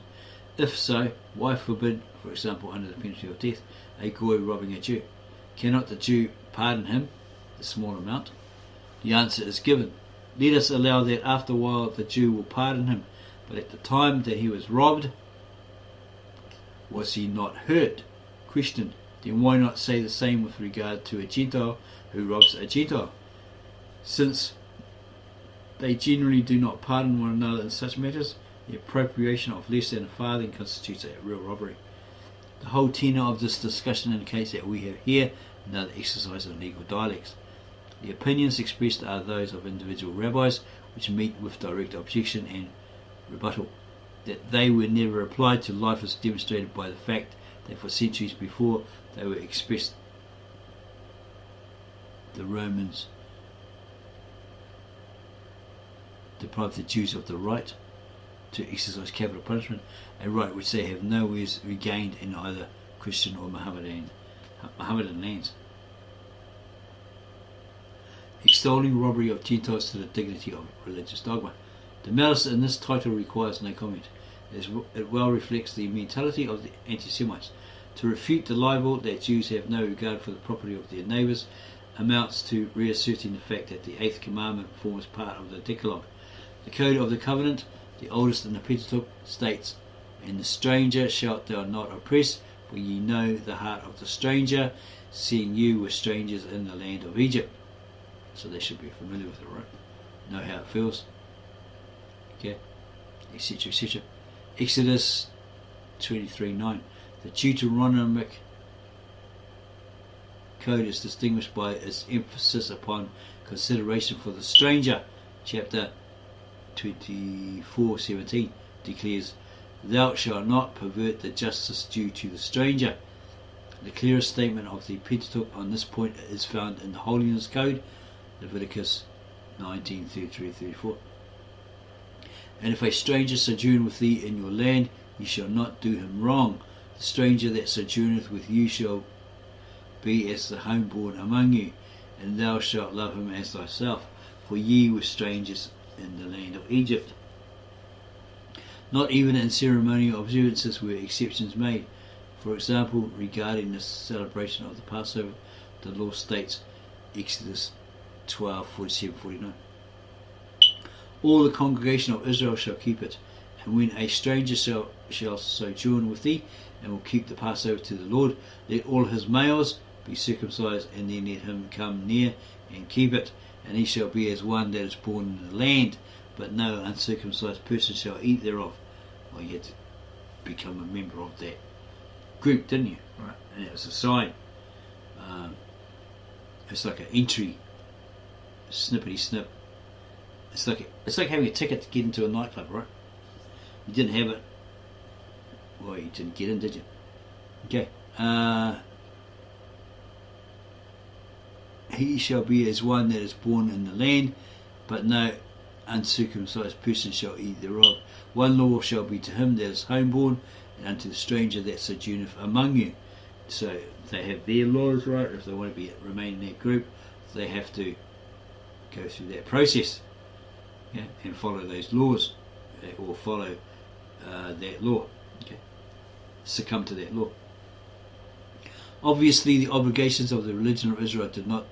If so, why forbid, for example under the penalty of death, a goy robbing a Jew? Cannot the Jew pardon him the small amount? The answer is given. Let us allow that after a while the Jew will pardon him, but at the time that he was robbed, was he not hurt? Question. Then why not say the same with regard to a Gentile who robs a Gentile? Since they generally do not pardon one another in such matters, the appropriation of less than a farthing constitutes a real robbery. The whole tenor of this discussion indicates that we have here another exercise of legal dialectics. The opinions expressed are those of individual rabbis, which meet with direct objection and rebuttal. That they were never applied to life is demonstrated by the fact that for centuries before they were expressed, the Romans deprived the Jews of the right to exercise capital punishment, a right which they have nowhere regained in either Christian or Mohammedan lands. Extolling robbery of Gentiles to the dignity of religious dogma. The malice in this title requires no comment. It well reflects the mentality of the anti-Semites. To refute the libel that Jews have no regard for the property of their neighbours amounts to reasserting the fact that the eighth commandment forms part of the Decalogue. The Code of the Covenant, the oldest in the Pentateuch, states, "And the stranger shalt thou not oppress, for ye know the heart of the stranger, seeing you were strangers in the land of Egypt." So they should be familiar with it, right? Know how it feels. Okay, etc., etc. Exodus 23:9. The Deuteronomic Code is distinguished by its emphasis upon consideration for the stranger. Chapter 24:17 declares, "Thou shalt not pervert the justice due to the stranger." The clearest statement of the Pentateuch on this point is found in the Holiness Code, Leviticus 19:33-34. "And if a stranger sojourn with thee in your land, ye shall not do him wrong. The stranger that sojourneth with you shall be as the homeborn among you, and thou shalt love him as thyself, for ye were strangers in the land of Egypt." Not even in ceremonial observances were exceptions made. For example, regarding the celebration of the Passover, the law states, Exodus 12:47-49, "All the congregation of Israel shall keep it, and when a stranger shall sojourn with thee, and will keep the Passover to the Lord, let all his males be circumcised, and then let him come near and keep it, and he shall be as one that is born in the land, but no uncircumcised person shall eat thereof." Well, you had to become a member of that group, didn't you? Right. And it was a sign. It's like an entry, snippety snip. It's like having a ticket to get into a nightclub, right? You didn't have it. Well, you didn't get in, did you? Okay. He shall be as one that is born in the land, but no uncircumcised person shall eat thereof. One law shall be to him that is homeborn, and unto the stranger that sojourneth among you. So they have their laws, right? If they want to remain in that group, they have to go through that process, yeah, and follow those laws, or follow that law. Okay, succumb to that law. Obviously, the obligations of the religion of Israel did not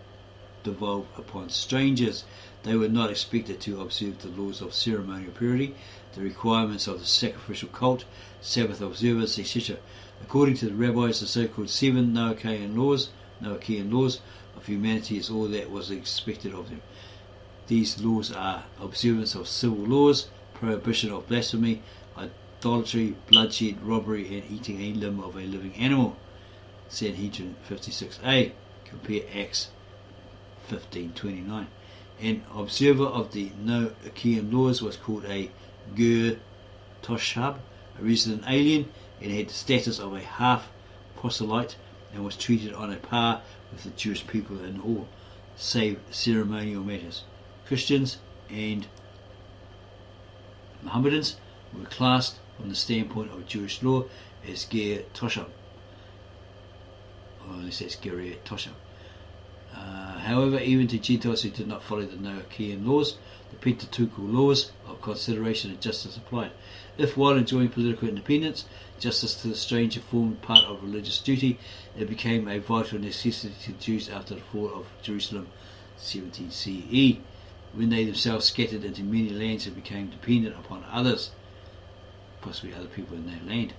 devolve upon strangers. They were not expected to observe the laws of ceremonial purity, the requirements of the sacrificial cult, Sabbath observance, etc. According to the rabbis, the so-called 7 Noachian laws of humanity is all that was expected of them. These laws are observance of civil laws, prohibition of blasphemy, idolatry, bloodshed, robbery, and eating a limb of a living animal. Sanhedrin 56a, compare Acts 15:29. An observer of the Noachian laws was called a Ger Toshab, a resident alien, and had the status of a half proselyte, and was treated on a par with the Jewish people in all, save ceremonial matters. Christians and Mohammedans were classed from the standpoint of Jewish law as Ger Toshab. Unless that's Ger Toshab. However, even to Gentiles who did not follow the Noachian laws, the Pentateuchal laws of consideration and justice applied. If, while enjoying political independence, justice to the stranger formed part of religious duty, it became a vital necessity to the Jews after the fall of Jerusalem 70 CE, when they themselves scattered into many lands and became dependent upon others, possibly other people in their land,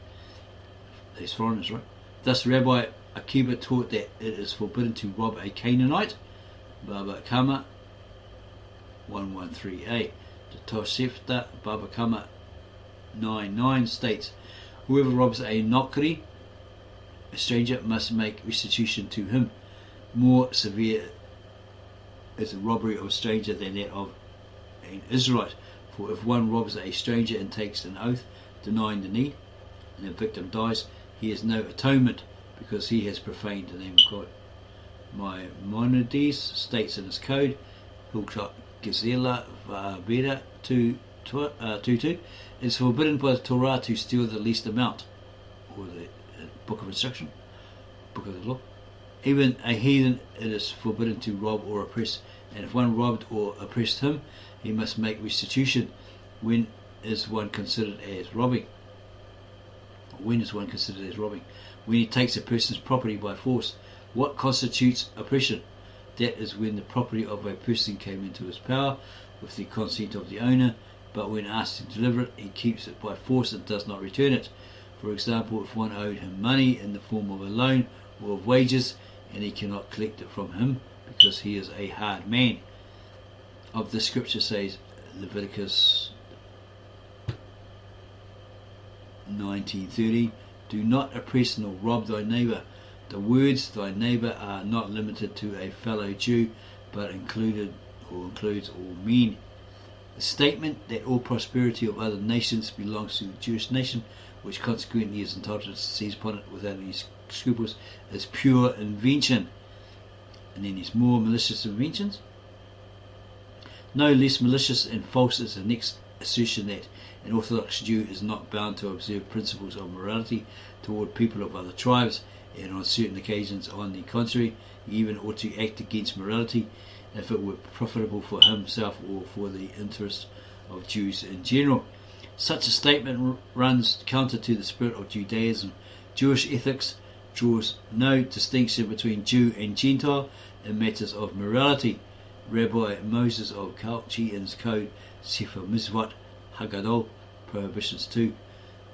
these foreigners, right? Thus, Rabbi Akiba taught that it is forbidden to rob a Canaanite, Baba Kama 113a. The Tosefta Baba Kama 9:9 states, whoever robs a Nokri, a stranger, must make restitution to him. More severe is the robbery of a stranger than that of an Israelite. For if one robs a stranger and takes an oath denying the need, and the victim dies, he has no atonement, because he has profaned the name of God. Maimonides states in his code, Hilchot Gezela Veda 2:2, It is forbidden by the Torah to steal the least amount, or the book of instruction, book of the law. Even a heathen, it is forbidden to rob or oppress, and if one robbed or oppressed him, he must make restitution. When is one considered as robbing? When is one considered as robbing? When he takes a person's property by force. What constitutes oppression? That is when the property of a person came into his power with the consent of the owner, but when asked to deliver it, he keeps it by force and does not return it. For example, if one owed him money in the form of a loan or of wages, and he cannot collect it from him because he is a hard man. Of the scripture says Leviticus 19:30, do not oppress nor rob thy neighbour. The words thy neighbour are not limited to a fellow Jew, but includes all men. The statement that all prosperity of other nations belongs to the Jewish nation, which consequently is entitled to seize upon it without any scruples, is pure invention. And then there's more malicious inventions. No less malicious and false is the next assertion that an Orthodox Jew is not bound to observe principles of morality toward people of other tribes, and on certain occasions, on the contrary, he even ought to act against morality if it were profitable for himself or for the interests of Jews in general. Such a statement runs counter to the spirit of Judaism. Jewish ethics draws no distinction between Jew and Gentile in matters of morality. Rabbi Moses of Kian's Code, Sefer Mitzvot Haggadol, Prohibitions 2,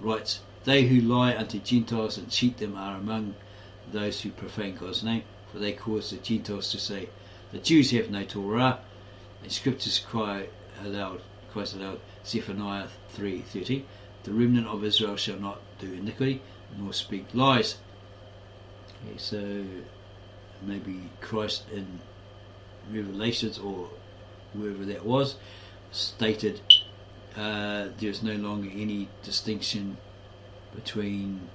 writes, they who lie unto Gentiles and cheat them are among those who profane God's name, for they cause the Gentiles to say, the Jews have no Torah, and scriptures cries aloud, Zephaniah 3:13, the remnant of Israel shall not do iniquity, nor speak lies. Okay, so maybe Christ in Revelations, or whoever that was, stated there's no longer any distinction between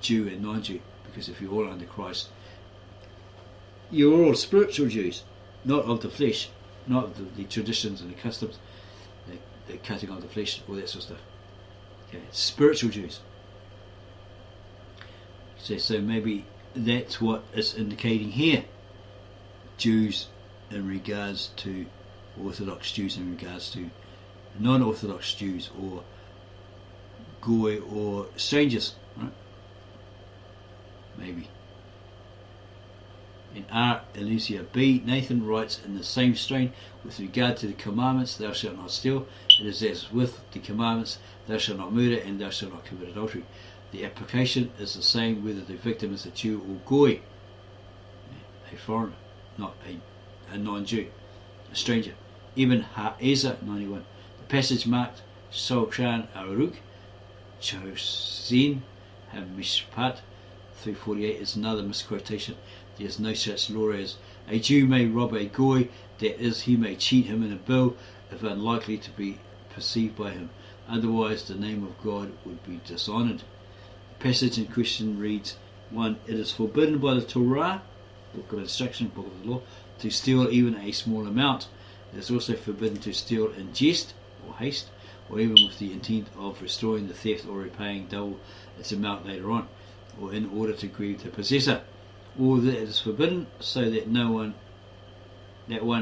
Jew and non-Jew, because if you're all under Christ, you're all spiritual Jews, not of the flesh, not of the traditions and the customs, the cutting of the flesh, all that sort of stuff. Okay, spiritual Jews. So maybe that's what it's indicating here. Jews in regards to Orthodox Jews, in regards to non-Orthodox Jews, or Goy, or strangers, right? Maybe. In R. Elysia B, Nathan writes in the same strain, with regard to the commandments, thou shalt not steal, it is as with the commandments, thou shalt not murder, and thou shalt not commit adultery. The application is the same whether the victim is a Jew or Goy, a foreigner, not a non-Jew, a stranger. Ibn Ha'ezer 91. The passage marked Shulchan Aruch, Chosin HaMishpat 348 is another misquotation. There is no such law as a Jew may rob a Goy, that is, he may cheat him in a bill if unlikely to be perceived by him. Otherwise, the name of God would be dishonoured. The passage in question reads: 1. It is forbidden by the Torah, book of instruction, book of the law, to steal even a small amount. It is also forbidden to steal in jest or haste, or even with the intent of restoring the theft or repaying double its amount later on, or in order to grieve the possessor. All that is forbidden, so that one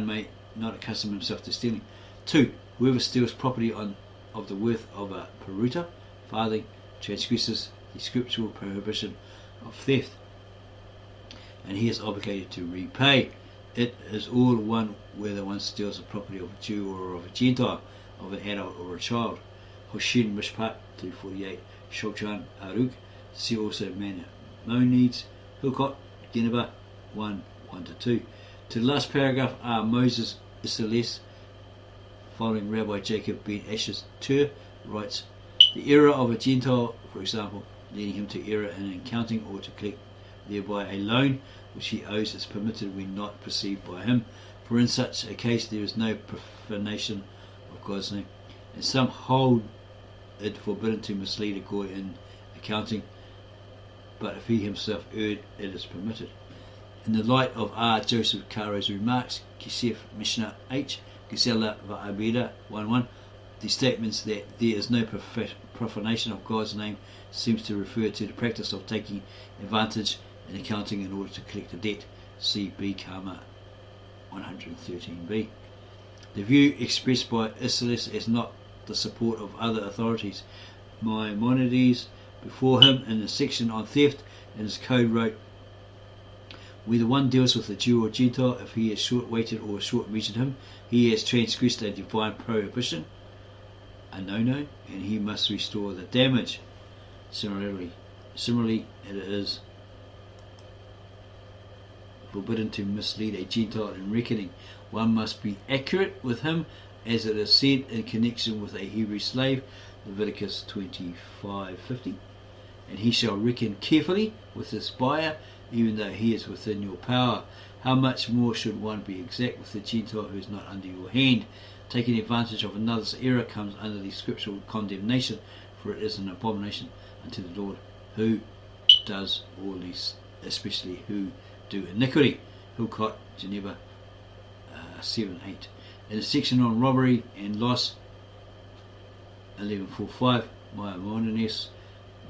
may not accustom himself to stealing. 2. Whoever steals property of the worth of a peruta, farthing, transgresses the scriptural prohibition of theft, and he is obligated to repay. It is all one whether one steals the property of a Jew or of a Gentile, of an adult or a child. Hoshin Mishpat 348, Shulchan Aruch. See also Maimonides, Hilkot, Geneva 1:1-2. To the last paragraph are Moses Isserles, following Rabbi Jacob ben Asher's Tur, writes, the error of a Gentile, for example, leading him to error in accounting or to collect thereby a loan which he owes, is permitted when not perceived by him, for in such a case there is no profanation of God's name. And some hold it forbidden to mislead a Goy in accounting, but if he himself erred, it is permitted. In the light of R. Joseph Caro's remarks, Kisef Mishnah H, Gisela Va'abida 1:1. The statements that there is no profanation of God's name seems to refer to the practice of taking advantage in accounting in order to collect a debt. See B. Karma 113b. The view expressed by Isserles is not the support of other authorities. Maimonides, before him in the section on theft in his code, wrote, whether one deals with a Jew or Gentile, if he has short-weighted or short-measured him, he has transgressed a divine prohibition, a no-no, and he must restore the damage. Similarly, it is forbidden to mislead a Gentile in reckoning. One must be accurate with him, as it is said in connection with a Hebrew slave, Leviticus 25:50, and he shall reckon carefully with his buyer, even though he is within your power. How much more should one be exact with the Gentile who is not under your hand? Taking advantage of another's error comes under the scriptural condemnation, for it is an abomination unto the Lord. Who does all these, especially who do iniquity? Hilcott, Geneva 7:8. In the section on robbery and loss, 11:4-5,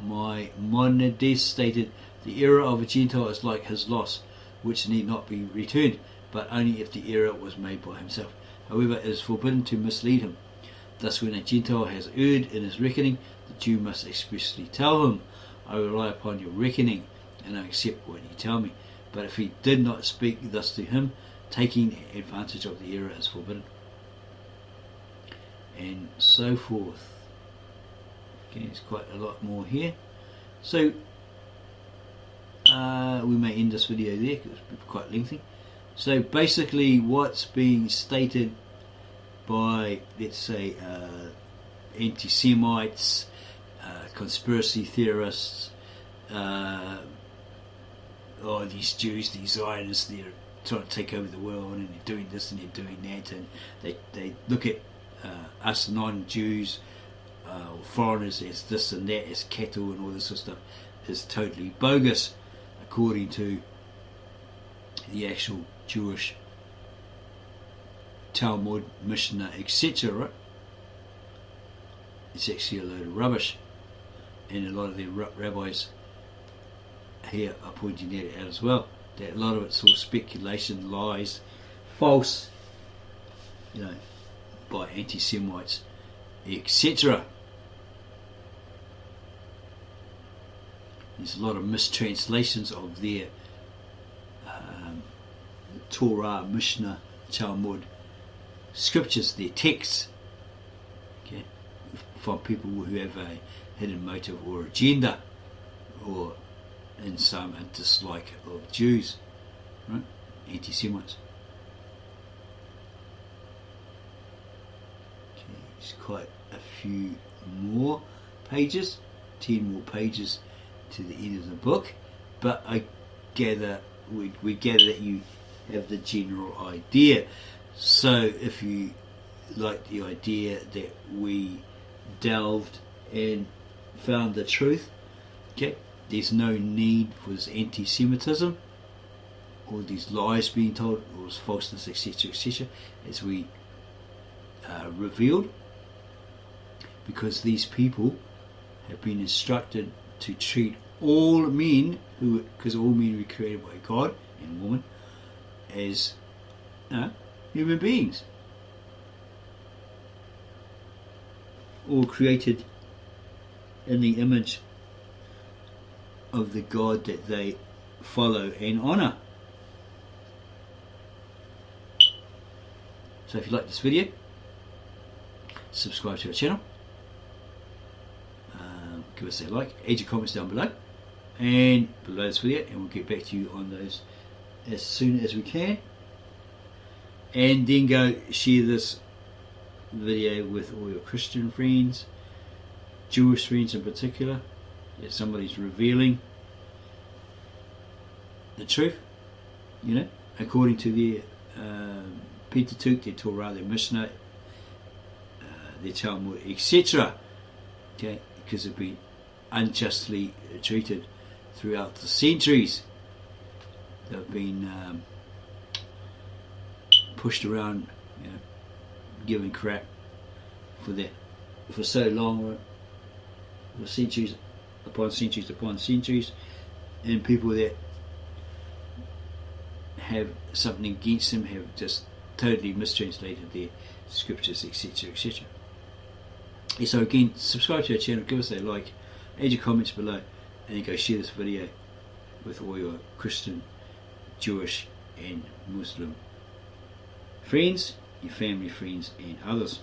Maimonides stated, the error of a Gentile is like his loss, which need not be returned, but only if the error was made by himself. However, it is forbidden to mislead him. Thus, when a Gentile has erred in his reckoning, the Jew must expressly tell him, I rely upon your reckoning, and I accept what you tell me. But if he did not speak thus to him, taking advantage of the error is forbidden. And so forth. Okay, there's quite a lot more here. So, we may end this video there because it's quite lengthy. So basically what's being stated by, let's say, anti-Semites, conspiracy theorists, these Jews, these Zionists, they're trying to take over the world and they're doing this and they're doing that, and they look at us non-Jews or foreigners as this and that, as cattle and all this sort of stuff, is totally bogus according to the actual Jewish Talmud, Mishnah, etc. Right? It's actually a load of rubbish, and a lot of the rabbis here are pointing that out as well. That a lot of it's all speculation, lies, false, by anti-Semites, etc. There's a lot of mistranslations of their Torah, Mishnah, Talmud scriptures, their texts, okay, from people who have a hidden motive or agenda, or in some a dislike of Jews, right? Anti-Semites. Okay, there's quite a few more pages, 10 more pages to the end of the book, but I gather we gather that you have the general idea. So if you like the idea that we delved and found the truth, okay, there's no need for this anti-Semitism or these lies being told or this falseness, etc., etc., as we revealed, because these people have been instructed to treat all men, because all men were created by God and woman, as human beings, all created in the image of the God that they follow and honour. So if you like this video, subscribe to our channel, give us a like, add your comments down below and below this video, and we'll get back to you on those as soon as we can. And then go share this video with all your Christian friends, Jewish friends in particular, if somebody's revealing the truth, according to their Pentateuch, their Torah, their Mishnah, their Talmud, etc. Okay, because they've been unjustly treated throughout the centuries. They've been pushed around, given crap for that for so long, for centuries upon centuries upon centuries, and people that have something against them have just totally mistranslated their scriptures, etc., etc. So again, subscribe to our channel, give us a like, add your comments below, and then go share this video with all your Christian, Jewish and Muslim friends, your family, friends and others.